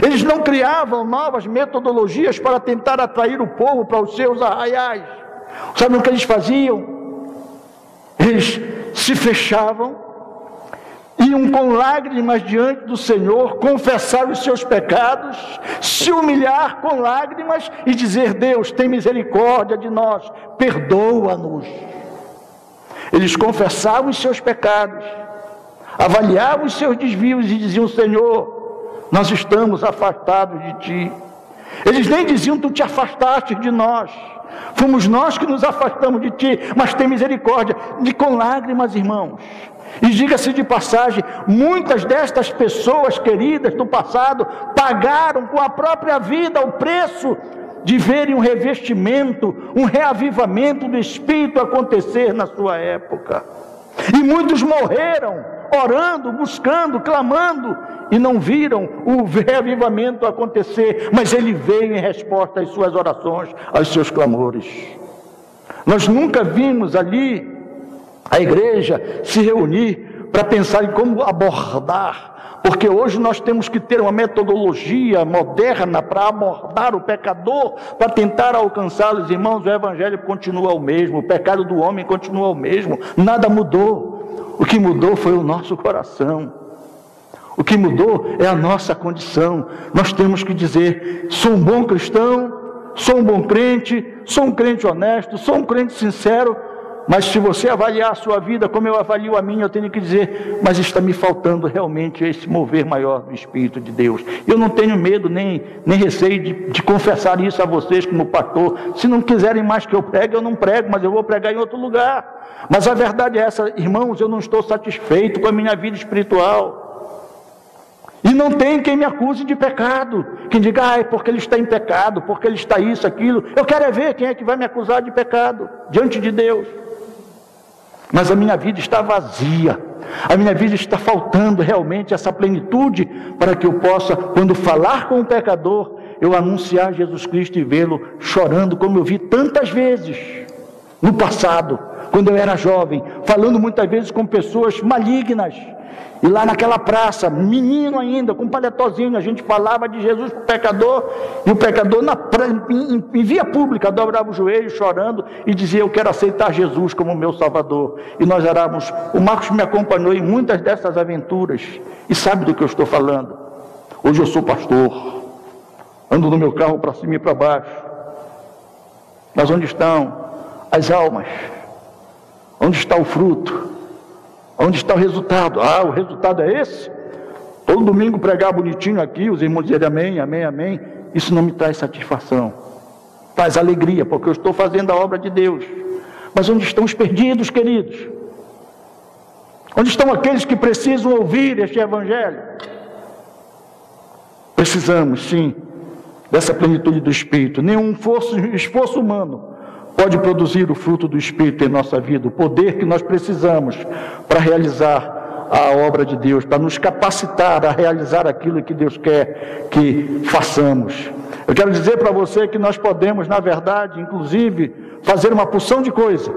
Eles não criavam novas metodologias para tentar atrair o povo para os seus arraiais. Sabe o que eles faziam? Eles se fechavam, iam com lágrimas diante do Senhor, confessar os seus pecados, se humilhar com lágrimas e dizer: Deus, tem misericórdia de nós, perdoa-nos. Eles confessavam os seus pecados, avaliavam os seus desvios e diziam: Senhor, nós estamos afastados de Ti. Eles nem diziam: Tu te afastaste de nós, fomos nós que nos afastamos de Ti, mas tem misericórdia. E com lágrimas, irmãos. E diga-se de passagem, muitas destas pessoas queridas do passado pagaram com a própria vida o preço de verem um revestimento, um reavivamento do Espírito acontecer na sua época. E muitos morreram orando, buscando, clamando, e não viram o reavivamento acontecer, mas ele veio em resposta às suas orações, aos seus clamores. Nós nunca vimos ali a igreja se reunir para pensar em como abordar, porque hoje nós temos que ter uma metodologia moderna para abordar o pecador, para tentar alcançá-los. Irmãos, o evangelho continua o mesmo, o pecado do homem continua o mesmo, nada mudou. O que mudou foi o nosso coração, o que mudou é a nossa condição. Nós temos que dizer: sou um bom cristão, sou um bom crente, sou um crente honesto, sou um crente sincero. Mas se você avaliar a sua vida como eu avalio a minha, eu tenho que dizer: mas está me faltando realmente esse mover maior do Espírito de Deus. Eu não tenho medo nem receio de confessar isso a vocês como pastor. Se não quiserem mais que eu pregue, eu não prego, mas eu vou pregar em outro lugar. Mas a verdade é essa, irmãos, eu não estou satisfeito com a minha vida espiritual. E não tem quem me acuse de pecado, quem diga: é porque ele está em pecado, porque ele está isso, aquilo. Eu quero é ver quem é que vai me acusar de pecado diante de Deus. Mas a minha vida está vazia, a minha vida está faltando realmente essa plenitude, para que eu possa, quando falar com o pecador, eu anunciar Jesus Cristo e vê-lo chorando, como eu vi tantas vezes no passado, quando eu era jovem, falando muitas vezes com pessoas malignas. E lá naquela praça, menino ainda, com um paletozinho, a gente falava de Jesus para o pecador, e o pecador em via pública dobrava o joelho chorando e dizia: eu quero aceitar Jesus como meu Salvador. E nós éramos, o Marcos me acompanhou em muitas dessas aventuras, e sabe do que eu estou falando. Hoje eu sou pastor, ando no meu carro para cima e para baixo, mas onde estão as almas? Onde está o fruto? Onde está o resultado? O resultado é esse? Todo domingo pregar bonitinho aqui, os irmãos dizerem amém, amém, amém. Isso não me traz satisfação, traz alegria, porque eu estou fazendo a obra de Deus. Mas onde estão os perdidos, queridos? Onde estão aqueles que precisam ouvir este evangelho? Precisamos, sim, dessa plenitude do Espírito. Nenhum esforço humano pode produzir o fruto do Espírito em nossa vida, o poder que nós precisamos para realizar a obra de Deus, para nos capacitar a realizar aquilo que Deus quer que façamos. Eu quero dizer para você que nós podemos, na verdade, inclusive, fazer uma porção de coisa.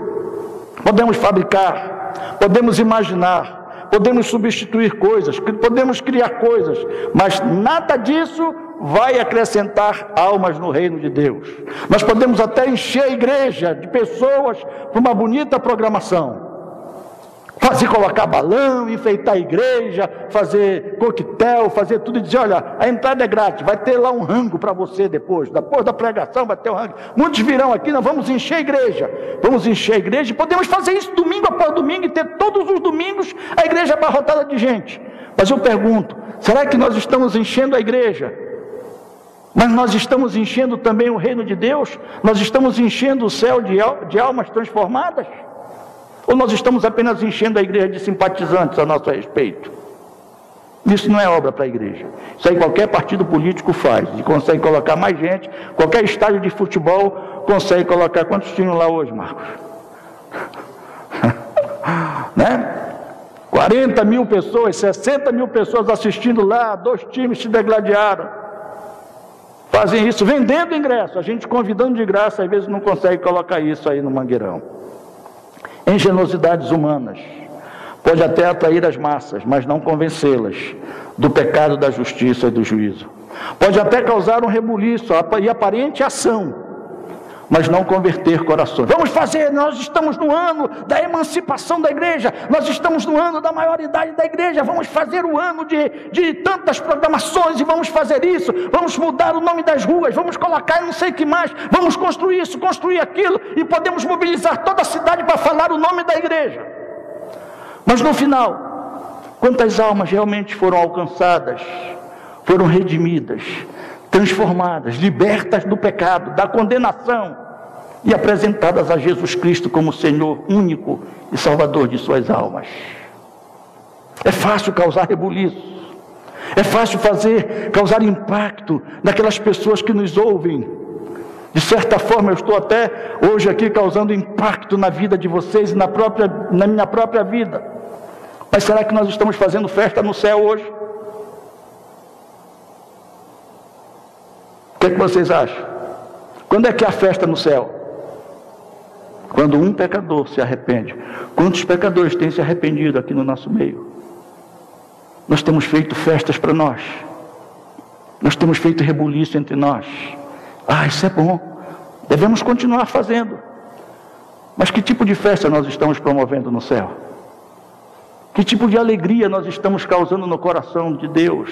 Podemos fabricar, podemos imaginar, podemos substituir coisas, podemos criar coisas, mas nada disso vai acrescentar almas no reino de Deus. Nós podemos até encher a igreja de pessoas para uma bonita programação, colocar balão, enfeitar a igreja, fazer coquetel, fazer tudo e dizer: olha, a entrada é grátis, vai ter lá um rango para você depois da pregação, vai ter um rango. Muitos virão aqui, nós vamos encher a igreja, e podemos fazer isso domingo após domingo e ter todos os domingos a igreja abarrotada de gente. Mas eu pergunto: será que nós estamos enchendo a igreja? Mas nós estamos enchendo também o reino de Deus? Nós estamos enchendo o céu de almas transformadas? Ou nós estamos apenas enchendo a igreja de simpatizantes a nosso respeito? Isso não é obra para a igreja. Isso aí qualquer partido político faz, e consegue colocar mais gente. Qualquer estádio de futebol consegue colocar. Quantos tinham lá hoje, Marcos? Né? 40 mil pessoas, 60 mil pessoas assistindo lá, 2 times se degladiaram. fazem isso vendendo ingresso, a gente convidando de graça, às vezes não consegue colocar isso aí no mangueirão. Engenhosidades humanas. Pode até atrair as massas, mas não convencê-las do pecado, da justiça e do juízo. Pode até causar um rebuliço e aparente ação, mas não converter corações. Vamos fazer, nós estamos no ano da emancipação da igreja, nós estamos no ano da maioridade da igreja, vamos fazer o ano de tantas programações, e vamos fazer isso, vamos mudar o nome das ruas, vamos colocar não sei o que mais, vamos construir isso, construir aquilo, e podemos mobilizar toda a cidade para falar o nome da igreja. Mas no final, quantas almas realmente foram alcançadas, foram redimidas, transformadas, libertas do pecado, da condenação e apresentadas a Jesus Cristo como Senhor único e Salvador de suas almas? É fácil causar rebuliço, é fácil causar impacto naquelas pessoas que nos ouvem. De certa forma eu estou até hoje aqui causando impacto na vida de vocês e na minha própria vida. Mas será que nós estamos fazendo festa no céu hoje? O que é que vocês acham? Quando é que há festa no céu? Quando um pecador se arrepende. Quantos pecadores têm se arrependido aqui no nosso meio? Nós temos feito festas para nós. Nós temos feito rebuliço entre nós. Isso é bom. Devemos continuar fazendo. Mas que tipo de festa nós estamos promovendo no céu? Que tipo de alegria nós estamos causando no coração de Deus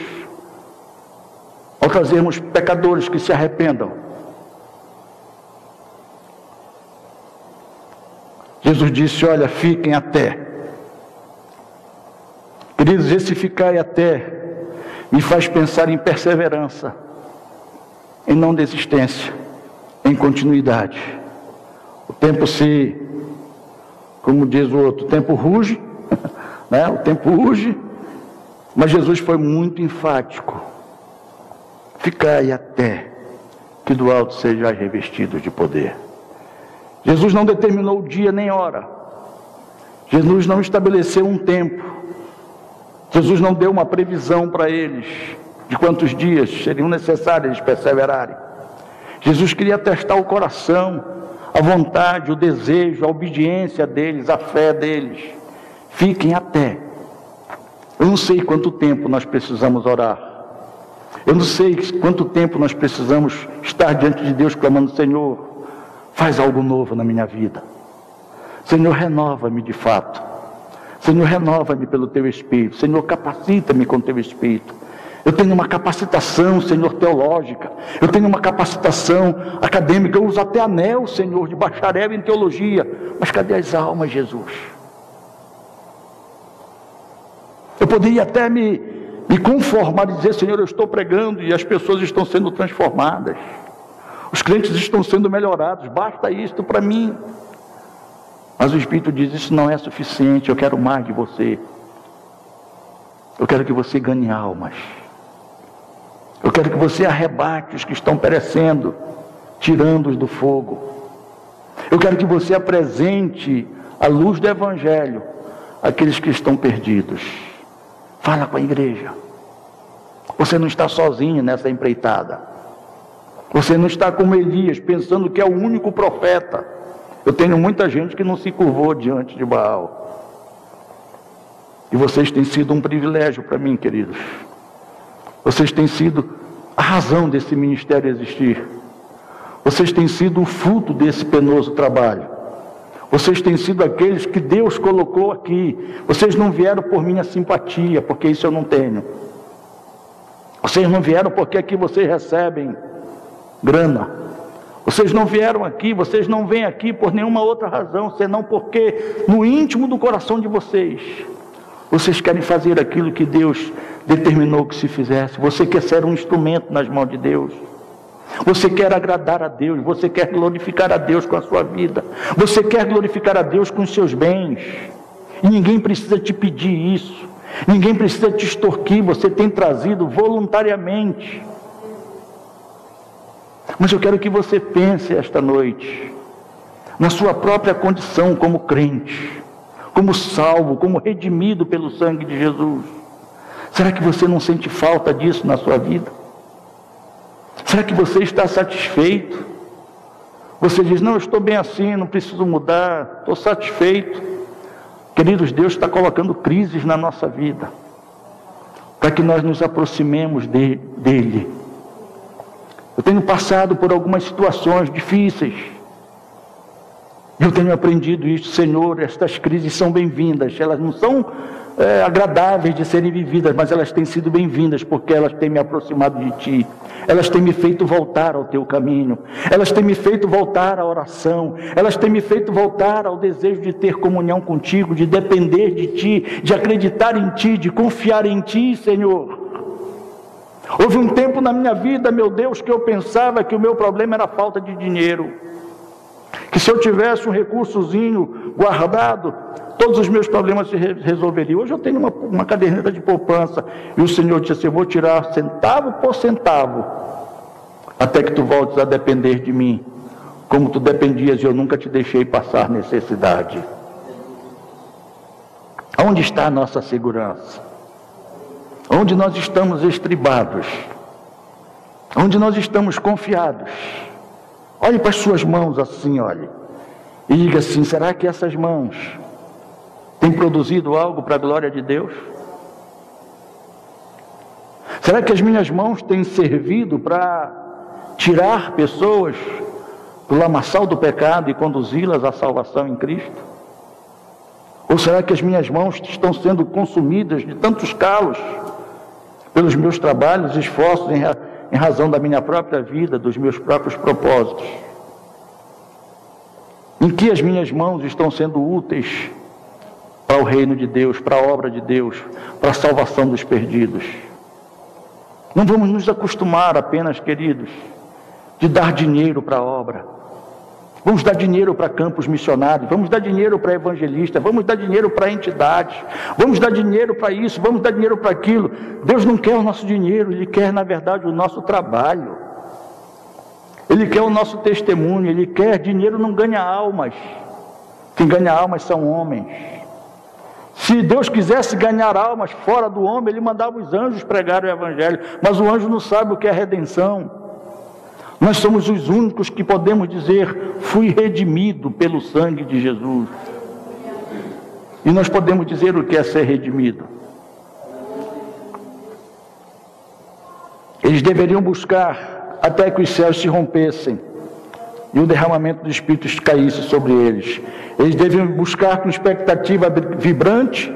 ao trazermos pecadores que se arrependam? Jesus disse: olha, fiquem até. Queridos, esse ficar e até me faz pensar em perseverança, em não desistência, em continuidade. O tempo como diz o outro, o tempo ruge, né? O tempo urge, mas Jesus foi muito enfático. Ficai até que do alto sejais revestidos de poder. Jesus não determinou dia nem hora. Jesus não estabeleceu um tempo. Jesus não deu uma previsão para eles de quantos dias seriam necessários eles perseverarem. Jesus queria testar o coração, a vontade, o desejo, a obediência deles, a fé deles. Fiquem até. Eu não sei quanto tempo nós precisamos orar. Eu não sei quanto tempo nós precisamos estar diante de Deus clamando: Senhor, faz algo novo na minha vida. Senhor, renova-me de fato. Senhor, renova-me pelo Teu Espírito. Senhor, capacita-me com Teu Espírito. Eu tenho uma capacitação, Senhor, teológica. Eu tenho uma capacitação acadêmica. Eu uso até anel, Senhor, de bacharel em teologia. Mas cadê as almas, Jesus? Eu poderia até me conformar e dizer: Senhor, eu estou pregando e as pessoas estão sendo transformadas. Os crentes estão sendo melhorados. Basta isto para mim. Mas o Espírito diz: isso não é suficiente. Eu quero mais de você. Eu quero que você ganhe almas. Eu quero que você arrebate os que estão perecendo, tirando-os do fogo. Eu quero que você apresente a luz do Evangelho àqueles que estão perdidos. Fala com a igreja. Você não está sozinho nessa empreitada. Você não está como Elias, pensando que é o único profeta. Eu tenho muita gente que não se curvou diante de Baal. E vocês têm sido um privilégio para mim, queridos. Vocês têm sido a razão desse ministério existir. Vocês têm sido o fruto desse penoso trabalho. Vocês têm sido aqueles que Deus colocou aqui. Vocês não vieram por minha simpatia, porque isso eu não tenho. Vocês não vieram porque aqui vocês recebem grana. Vocês não vieram aqui, vocês não vêm aqui por nenhuma outra razão, senão porque no íntimo do coração de vocês querem fazer aquilo que Deus determinou que se fizesse. Você quer ser um instrumento nas mãos de Deus. Você quer agradar a Deus, você quer glorificar a Deus com a sua vida, você quer glorificar a Deus com os seus bens, e ninguém precisa te pedir isso, ninguém precisa te extorquir, você tem trazido voluntariamente. Mas eu quero que você pense esta noite, na sua própria condição como crente, como salvo, como redimido pelo sangue de Jesus. Será que você não sente falta disso na sua vida? Será que você está satisfeito? Você diz, não, eu estou bem assim, não preciso mudar, estou satisfeito. Queridos, Deus está colocando crises na nossa vida, para que nós nos aproximemos dEle. Eu tenho passado por algumas situações difíceis. Eu tenho aprendido isso, Senhor, estas crises são bem-vindas. Elas não são agradáveis de serem vividas, mas elas têm sido bem-vindas, porque elas têm me aproximado de Ti. Elas têm me feito voltar ao Teu caminho. Elas têm me feito voltar à oração. Elas têm me feito voltar ao desejo de ter comunhão contigo, de depender de Ti, de acreditar em Ti, de confiar em Ti, Senhor. Houve um tempo na minha vida, meu Deus, que eu pensava que o meu problema era a falta de dinheiro. Que se eu tivesse um recursozinho guardado, todos os meus problemas se resolveriam. Hoje eu tenho uma caderneta de poupança, e o Senhor disse assim, eu vou tirar centavo por centavo, até que tu voltes a depender de mim, como tu dependias e eu nunca te deixei passar necessidade. Onde está a nossa segurança? Onde nós estamos estribados? Onde nós estamos confiados? Olhe para as suas mãos assim, olhe, e diga assim, será que essas mãos têm produzido algo para a glória de Deus? Será que as minhas mãos têm servido para tirar pessoas do lamaçal do pecado e conduzi-las à salvação em Cristo? Ou será que as minhas mãos estão sendo consumidas de tantos calos pelos meus trabalhos e esforços em razão da minha própria vida, dos meus próprios propósitos? Em que as minhas mãos estão sendo úteis para o reino de Deus, para a obra de Deus, para a salvação dos perdidos? Não vamos nos acostumar apenas, queridos, de dar dinheiro para a obra. Vamos dar dinheiro para campos missionários, vamos dar dinheiro para evangelistas, vamos dar dinheiro para entidades, vamos dar dinheiro para isso, vamos dar dinheiro para aquilo. Deus não quer o nosso dinheiro, Ele quer, na verdade, o nosso trabalho. Ele quer o nosso testemunho, Ele quer. Dinheiro não ganha almas. Quem ganha almas são homens. Se Deus quisesse ganhar almas fora do homem, Ele mandava os anjos pregar o evangelho, mas o anjo não sabe o que é redenção. Nós somos os únicos que podemos dizer, fui redimido pelo sangue de Jesus. E nós podemos dizer o que é ser redimido. Eles deveriam buscar até que os céus se rompessem e o derramamento do Espírito caísse sobre eles. Eles deveriam buscar com expectativa vibrante,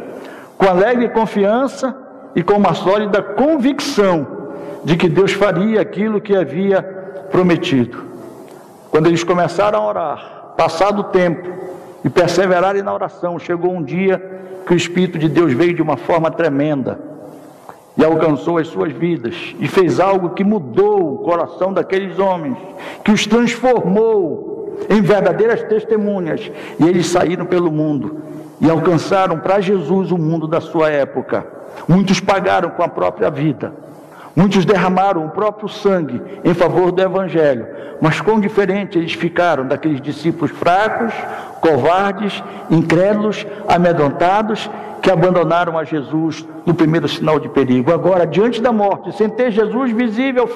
com alegre confiança e com uma sólida convicção de que Deus faria aquilo que havia prometido. Quando eles começaram a orar, passado o tempo, e perseverarem na oração, chegou um dia que o Espírito de Deus veio de uma forma tremenda e alcançou as suas vidas e fez algo que mudou o coração daqueles homens, que os transformou em verdadeiras testemunhas, e eles saíram pelo mundo e alcançaram para Jesus o mundo da sua época. Muitos pagaram com a própria vida, muitos derramaram o próprio sangue em favor do Evangelho, mas quão diferente eles ficaram daqueles discípulos fracos, covardes, incrédulos, amedrontados, que abandonaram a Jesus no primeiro sinal de perigo. Agora, diante da morte, sem ter Jesus visível,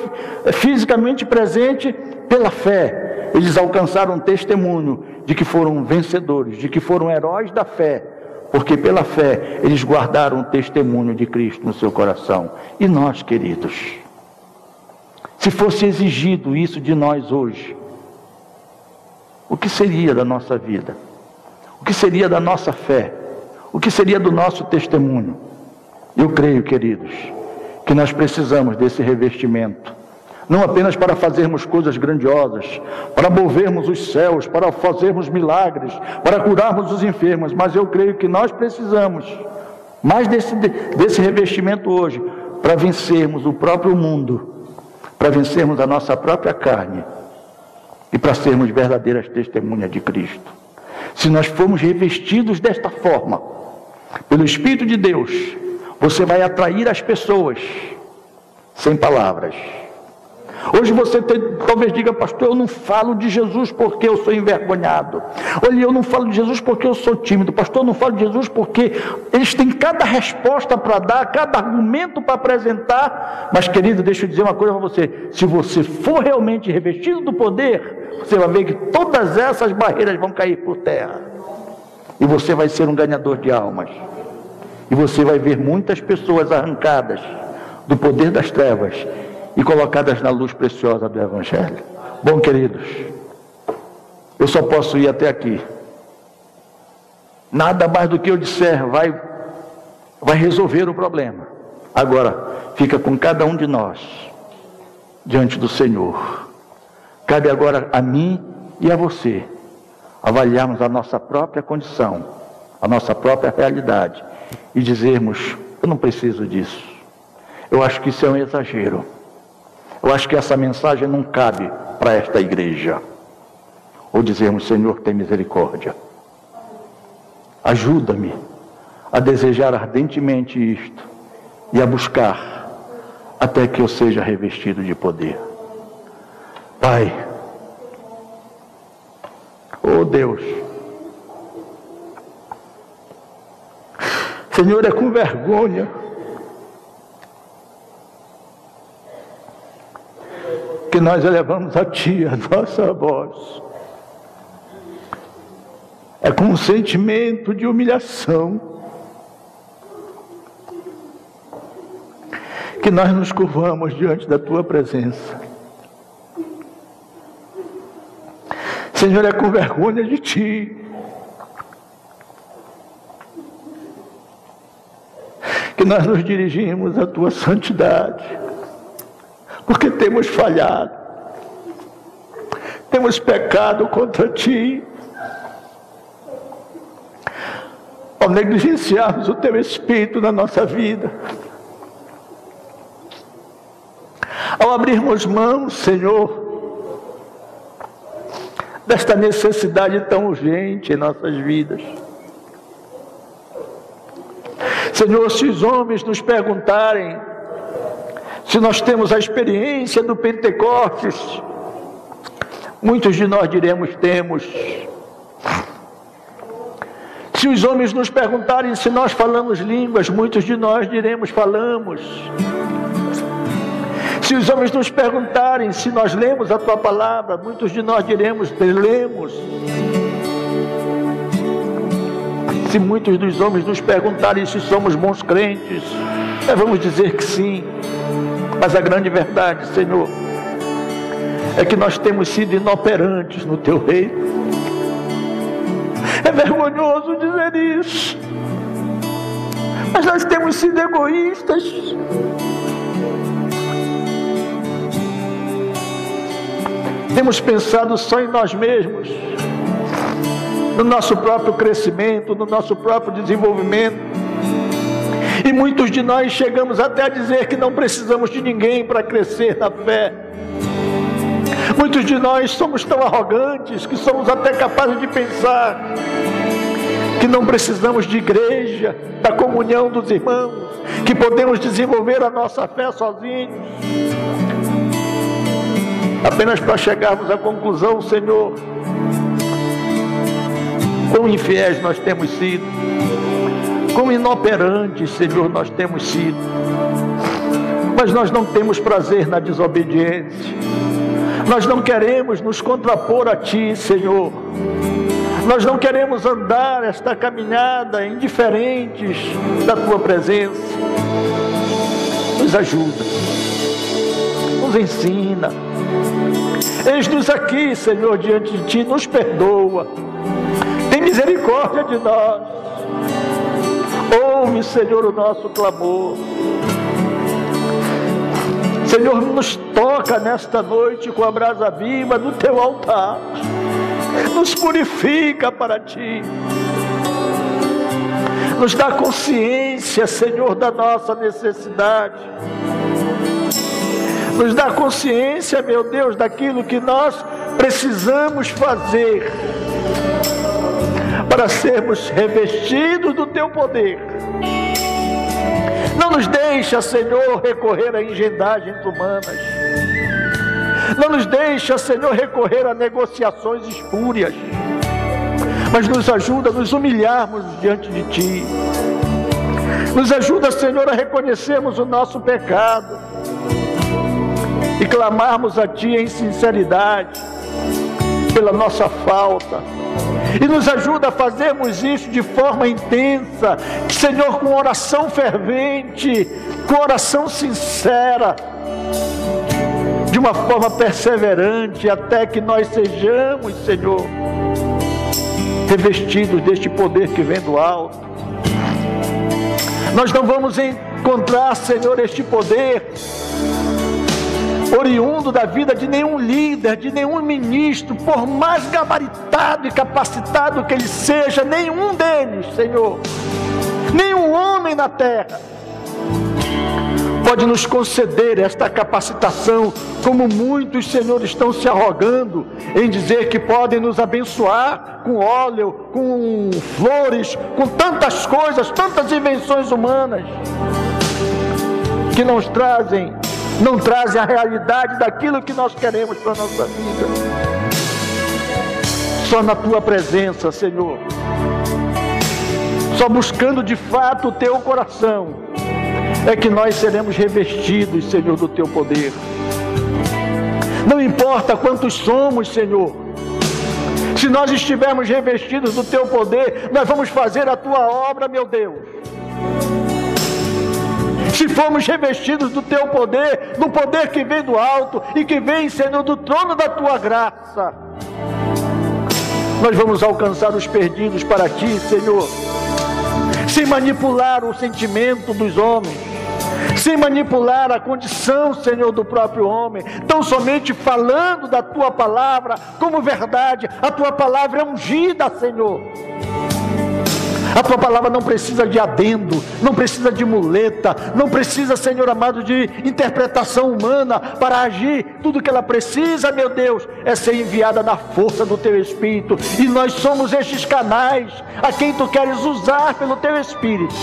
fisicamente presente, pela fé, eles alcançaram um testemunho de que foram vencedores, de que foram heróis da fé, porque pela fé eles guardaram o testemunho de Cristo no seu coração. E nós, queridos, se fosse exigido isso de nós hoje, o que seria da nossa vida? O que seria da nossa fé? O que seria do nosso testemunho? Eu creio, queridos, que nós precisamos desse revestimento, não apenas para fazermos coisas grandiosas, para movermos os céus, para fazermos milagres, para curarmos os enfermos, mas eu creio que nós precisamos mais desse revestimento hoje, para vencermos o próprio mundo, para vencermos a nossa própria carne e para sermos verdadeiras testemunhas de Cristo. Se nós formos revestidos desta forma, pelo Espírito de Deus, você vai atrair as pessoas sem palavras. Hoje você talvez diga: pastor, eu não falo de Jesus porque eu sou envergonhado. Olha, eu não falo de Jesus porque eu sou tímido. Pastor, eu não falo de Jesus porque eles têm cada resposta para dar, cada argumento para apresentar. Mas, querido, deixa eu dizer uma coisa para você: se você for realmente revestido do poder, você vai ver que todas essas barreiras vão cair por terra. E você vai ser um ganhador de almas. E você vai ver muitas pessoas arrancadas do poder das trevas e colocadas na luz preciosa do Evangelho. Bom, queridos, eu só posso ir até aqui. Nada mais do que eu disser vai resolver o problema. Agora, fica com cada um de nós diante do Senhor. Cabe agora a mim e a você avaliarmos a nossa própria condição, a nossa própria realidade e dizermos: eu não preciso disso. Eu acho que isso é um exagero. Eu acho que essa mensagem não cabe para esta igreja. Ou dizermos: Senhor, tem misericórdia. Ajuda-me a desejar ardentemente isto e a buscar até que eu seja revestido de poder. Pai, oh Deus, Senhor, é com vergonha que nós elevamos a Ti a nossa voz. É com um sentimento de humilhação que nós nos curvamos diante da Tua presença. Senhor, é com vergonha de Ti que nós nos dirigimos à Tua santidade, porque temos falhado, temos pecado contra Ti, ao negligenciarmos o Teu Espírito na nossa vida, ao abrirmos mão, Senhor, desta necessidade tão urgente em nossas vidas. Senhor, se os homens nos perguntarem se nós temos a experiência do Pentecostes, muitos de nós diremos: temos. Se os homens nos perguntarem se nós falamos línguas, muitos de nós diremos: falamos. Se os homens nos perguntarem se nós lemos a Tua palavra, muitos de nós diremos: lemos. Se muitos dos homens nos perguntarem se somos bons crentes, nós vamos dizer que sim. Mas a grande verdade, Senhor, é que nós temos sido inoperantes no Teu reino. É vergonhoso dizer isso, mas nós temos sido egoístas. Temos pensado só em nós mesmos, no nosso próprio crescimento, no nosso próprio desenvolvimento. E muitos de nós chegamos até a dizer que não precisamos de ninguém para crescer na fé. Muitos de nós somos tão arrogantes que somos até capazes de pensar que não precisamos de igreja, da comunhão dos irmãos, que podemos desenvolver a nossa fé sozinhos. Apenas para chegarmos à conclusão, Senhor, quão infiéis nós temos sido, quão inoperantes, Senhor, nós temos sido. Mas nós não temos prazer na desobediência. Nós não queremos nos contrapor a Ti, Senhor. Nós não queremos andar esta caminhada indiferentes da Tua presença. Nos ajuda, nos ensina. Eis-nos aqui, Senhor, diante de Ti, nos perdoa. Tem misericórdia de nós. Ouve, Senhor, o nosso clamor. Senhor, nos toca nesta noite com a brasa viva do Teu altar. Nos purifica para Ti. Nos dá consciência, Senhor, da nossa necessidade. Nos dá consciência, meu Deus, daquilo que nós precisamos fazer para sermos revestidos do Teu poder. Não nos deixa, Senhor, recorrer a engendragens humanas. Não nos deixa, Senhor, recorrer a negociações espúrias, mas nos ajuda a nos humilharmos diante de Ti. Nos ajuda, Senhor, a reconhecermos o nosso pecado e clamarmos a Ti em sinceridade pela nossa falta. E nos ajuda a fazermos isso de forma intensa, Senhor, com oração fervente, com oração sincera, de uma forma perseverante, até que nós sejamos, Senhor, revestidos deste poder que vem do alto. Nós não vamos encontrar, Senhor, este poder oriundo da vida de nenhum líder, de nenhum ministro, por mais gabaritado e capacitado que ele seja, nenhum deles, Senhor, nenhum homem na terra pode nos conceder esta capacitação, como muitos, Senhor, estão se arrogando em dizer que podem nos abençoar com óleo, com flores, com tantas coisas, tantas invenções humanas que não trazem a realidade daquilo que nós queremos para a nossa vida. Só na Tua presença, Senhor, só buscando de fato o Teu coração, é que nós seremos revestidos, Senhor, do Teu poder. Não importa quantos somos, Senhor, se nós estivermos revestidos do Teu poder, nós vamos fazer a Tua obra, meu Deus. Se formos revestidos do Teu poder, do poder que vem do alto e que vem, Senhor, do trono da Tua graça, nós vamos alcançar os perdidos para Ti, Senhor, sem manipular o sentimento dos homens, sem manipular a condição, Senhor, do próprio homem, tão somente falando da Tua palavra como verdade. A Tua palavra é ungida, Senhor. A Tua palavra não precisa de adendo, não precisa de muleta, não precisa, Senhor amado, de interpretação humana para agir. Tudo que ela precisa, meu Deus, é ser enviada na força do Teu Espírito. E nós somos estes canais a quem Tu queres usar pelo Teu Espírito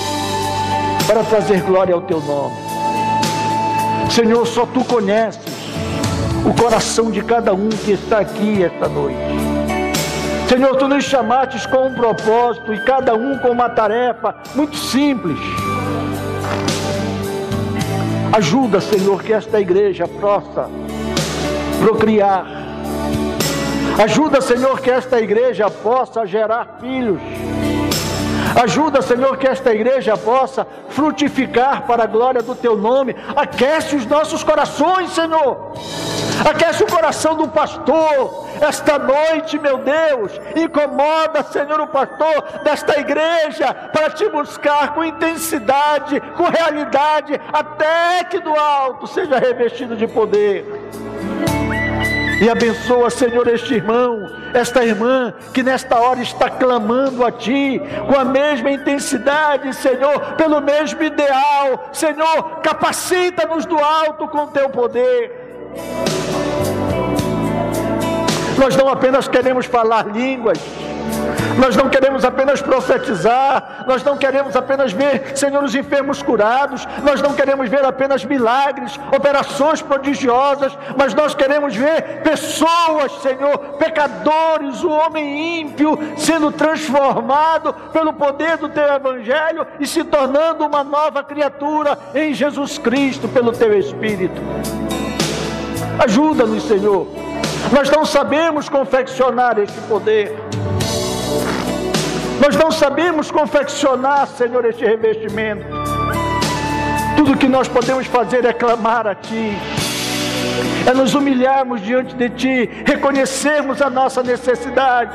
para trazer glória ao Teu nome. Senhor, só Tu conheces o coração de cada um que está aqui esta noite. Senhor, Tu nos chamaste com um propósito e cada um com uma tarefa muito simples. Ajuda, Senhor, que esta igreja possa procriar. Ajuda, Senhor, que esta igreja possa gerar filhos. Ajuda, Senhor, que esta igreja possa frutificar para a glória do Teu nome. Aquece os nossos corações, Senhor. Aquece o coração do pastor esta noite, meu Deus. Incomoda, Senhor, o pastor desta igreja para Te buscar com intensidade, com realidade, até que do alto seja revestido de poder. E abençoa, Senhor, este irmão, esta irmã que nesta hora está clamando a Ti com a mesma intensidade, Senhor, pelo mesmo ideal. Senhor, capacita-nos do alto com o Teu poder. Nós não apenas queremos falar línguas, nós não queremos apenas profetizar, nós não queremos apenas ver, Senhor, os enfermos curados, nós não queremos ver apenas milagres, operações prodigiosas, mas nós queremos ver pessoas, Senhor, pecadores, o homem ímpio sendo transformado pelo poder do Teu Evangelho e se tornando uma nova criatura em Jesus Cristo pelo Teu Espírito. Ajuda-nos, Senhor. Nós não sabemos confeccionar este poder. Nós não sabemos confeccionar, Senhor, este revestimento. Tudo que nós podemos fazer é clamar a Ti, é nos humilharmos diante de Ti, reconhecermos a nossa necessidade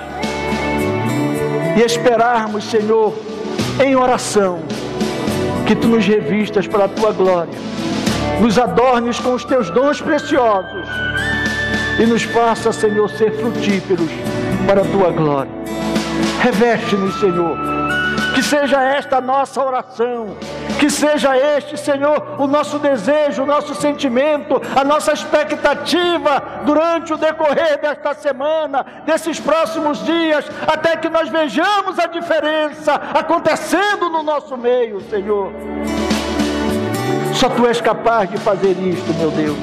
e esperarmos, Senhor, em oração, que Tu nos revistas para a Tua glória, nos adornes com os Teus dons preciosos e nos faça, Senhor, ser frutíferos para a Tua glória. Reveste-nos, Senhor, que seja esta a nossa oração, que seja este, Senhor, o nosso desejo, o nosso sentimento, a nossa expectativa durante o decorrer desta semana, desses próximos dias, até que nós vejamos a diferença acontecendo no nosso meio, Senhor. Só Tu és capaz de fazer isto, meu Deus.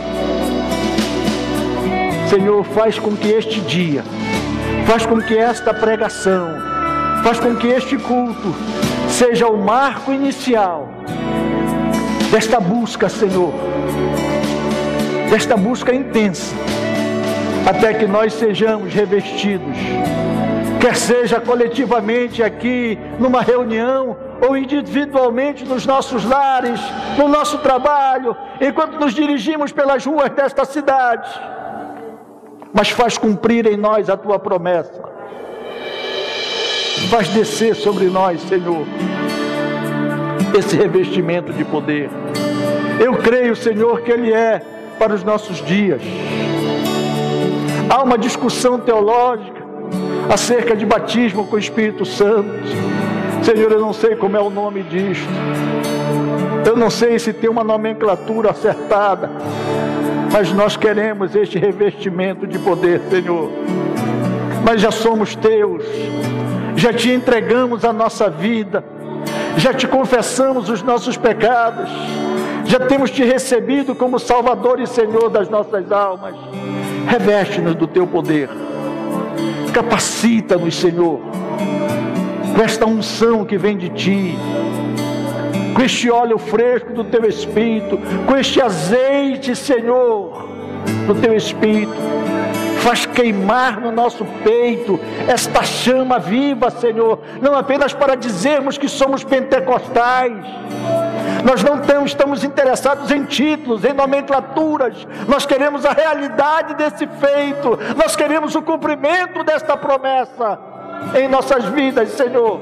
Senhor, faz com que este dia, faz com que esta pregação, faz com que este culto seja o marco inicial desta busca, Senhor, desta busca intensa, até que nós sejamos revestidos, quer seja coletivamente aqui numa reunião, ou individualmente nos nossos lares, no nosso trabalho, enquanto nos dirigimos pelas ruas desta cidade. Mas faz cumprir em nós a tua promessa, faz descer sobre nós, Senhor, esse revestimento de poder. Eu creio, Senhor, que Ele é para os nossos dias. Há uma discussão teológica acerca de batismo com o Espírito Santo. Senhor, eu não sei como é o nome disto, eu não sei se tem uma nomenclatura acertada, mas nós queremos este revestimento de poder, Senhor. Nós já somos teus, já te entregamos a nossa vida, já te confessamos os nossos pecados, já temos te recebido como Salvador e Senhor das nossas almas. Reveste-nos do teu poder, capacita-nos, Senhor, com esta unção que vem de ti, com este óleo fresco do teu Espírito, com este azeite, Senhor, do teu Espírito. Faz queimar no nosso peito esta chama viva, Senhor, não apenas para dizermos que somos pentecostais. Nós não estamos interessados em títulos, em nomenclaturas. Nós queremos a realidade desse feito, nós queremos o cumprimento desta promessa em nossas vidas, Senhor.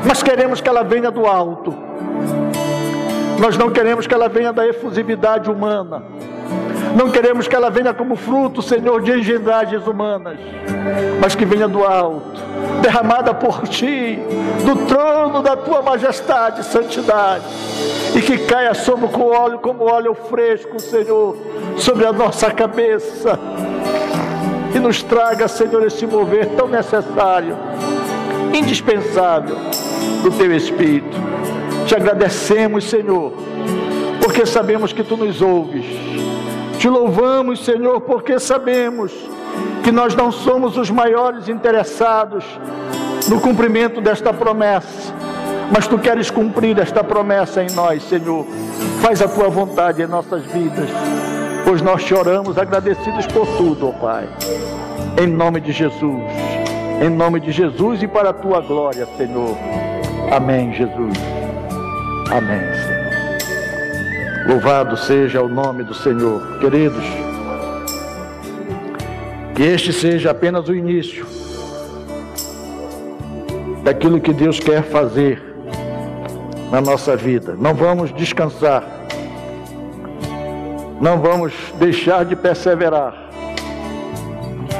Mas queremos que ela venha do alto. Nós não queremos que ela venha da efusividade humana. Não queremos que ela venha como fruto, Senhor, de engendragens humanas, mas que venha do alto, derramada por Ti, do trono da Tua majestade e santidade, e que caia como óleo fresco, Senhor, sobre a nossa cabeça, e nos traga, Senhor, esse mover tão necessário, indispensável, do Teu Espírito. Te agradecemos, Senhor, porque sabemos que Tu nos ouves. Te louvamos, Senhor, porque sabemos que nós não somos os maiores interessados no cumprimento desta promessa, mas Tu queres cumprir esta promessa em nós, Senhor. Faz a Tua vontade em nossas vidas, pois nós te oramos agradecidos por tudo, ó Pai. Em nome de Jesus e para a Tua glória, Senhor. Amém, Jesus. Amém, Senhor. Louvado seja o nome do Senhor. Queridos, que este seja apenas o início daquilo que Deus quer fazer na nossa vida. Não vamos descansar, não vamos deixar de perseverar.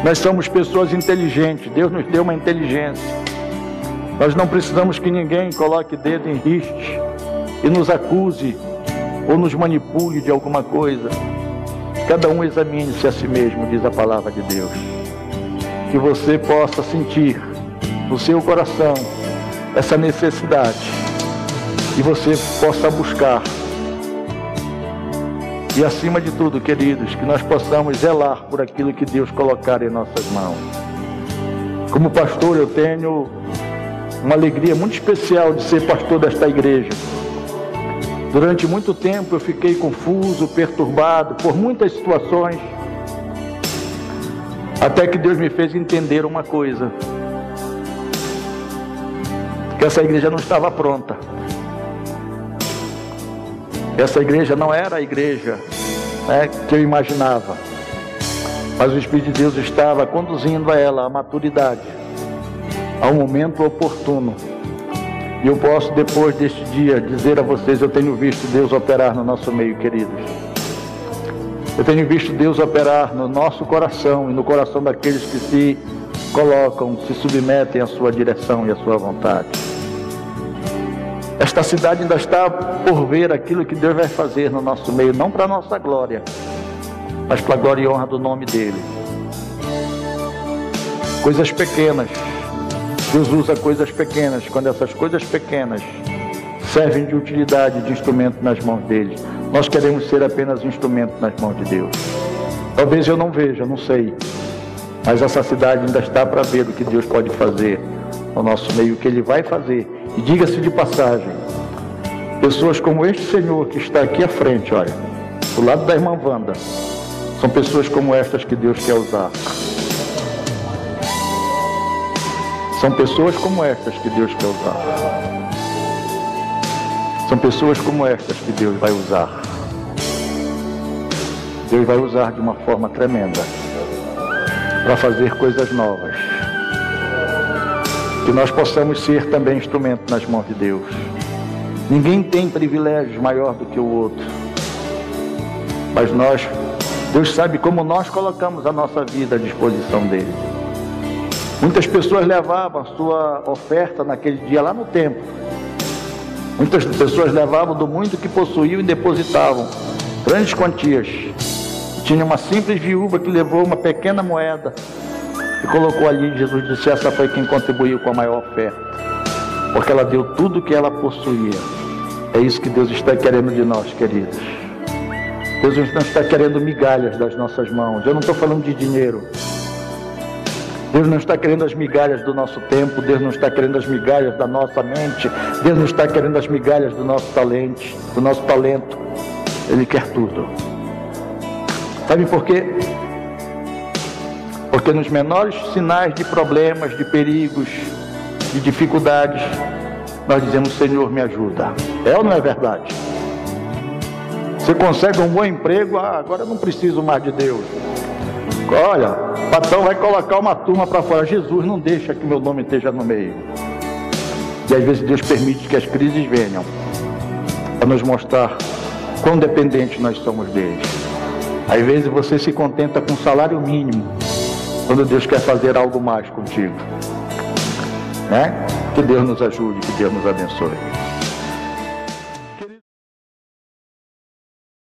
Nós somos pessoas inteligentes, Deus nos deu uma inteligência. Nós não precisamos que ninguém coloque dedo em riste e nos acuse ou nos manipule de alguma coisa. Cada um examine-se a si mesmo, diz a palavra de Deus. Que você possa sentir no seu coração essa necessidade, e você possa buscar. E acima de tudo, queridos, que nós possamos zelar por aquilo que Deus colocar em nossas mãos. Como pastor, eu tenho uma alegria muito especial de ser pastor desta igreja. Durante muito tempo eu fiquei confuso, perturbado por muitas situações, até que Deus me fez entender uma coisa: que essa igreja não estava pronta. Essa igreja não era a igreja, que eu imaginava, mas o Espírito de Deus estava conduzindo a ela à maturidade, ao momento oportuno. E eu posso, depois deste dia, dizer a vocês: eu tenho visto Deus operar no nosso meio, queridos. Eu tenho visto Deus operar no nosso coração e no coração daqueles que se colocam, se submetem à sua direção e à sua vontade. Esta cidade ainda está por ver aquilo que Deus vai fazer no nosso meio, não para a nossa glória, mas para a glória e honra do nome dEle. Coisas pequenas. Deus usa coisas pequenas, quando essas coisas pequenas servem de utilidade, de instrumento nas mãos dele. Nós queremos ser apenas instrumento nas mãos de Deus. Talvez eu não veja, não sei. Mas essa cidade ainda está para ver o que Deus pode fazer no nosso meio, o que Ele vai fazer. E diga-se de passagem, pessoas como este senhor que está aqui à frente, olha, do lado da irmã Wanda, são pessoas como estas que Deus quer usar. São pessoas como estas que Deus quer usar. São pessoas como estas que Deus vai usar. Deus vai usar de uma forma tremenda para fazer coisas novas. Que nós possamos ser também instrumento nas mãos de Deus. Ninguém tem privilégios maior do que o outro. Mas Deus sabe como nós colocamos a nossa vida à disposição dele. Muitas pessoas levavam a sua oferta naquele dia lá no templo. Muitas pessoas levavam do muito que possuíam e depositavam grandes quantias. Tinha uma simples viúva que levou uma pequena moeda e colocou ali. Jesus disse: essa foi quem contribuiu com a maior oferta, porque ela deu tudo o que ela possuía. É isso que Deus está querendo de nós, queridos. Deus não está querendo migalhas das nossas mãos. Eu não estou falando de dinheiro. Deus não está querendo as migalhas do nosso tempo. Deus não está querendo as migalhas da nossa mente. Deus não está querendo as migalhas do nosso talento. Ele quer tudo. Sabe por quê? Porque nos menores sinais de problemas, de perigos, de dificuldades, nós dizemos: Senhor, me ajuda. É ou não é verdade? Você consegue um bom emprego, agora eu não preciso mais de Deus. Olha, o patrão vai colocar uma turma para fora. Jesus, não deixa que meu nome esteja no meio. E às vezes Deus permite que as crises venham para nos mostrar quão dependentes nós somos dele. Às vezes você se contenta com um salário mínimo, quando Deus quer fazer algo mais contigo, né? Que Deus nos ajude, que Deus nos abençoe.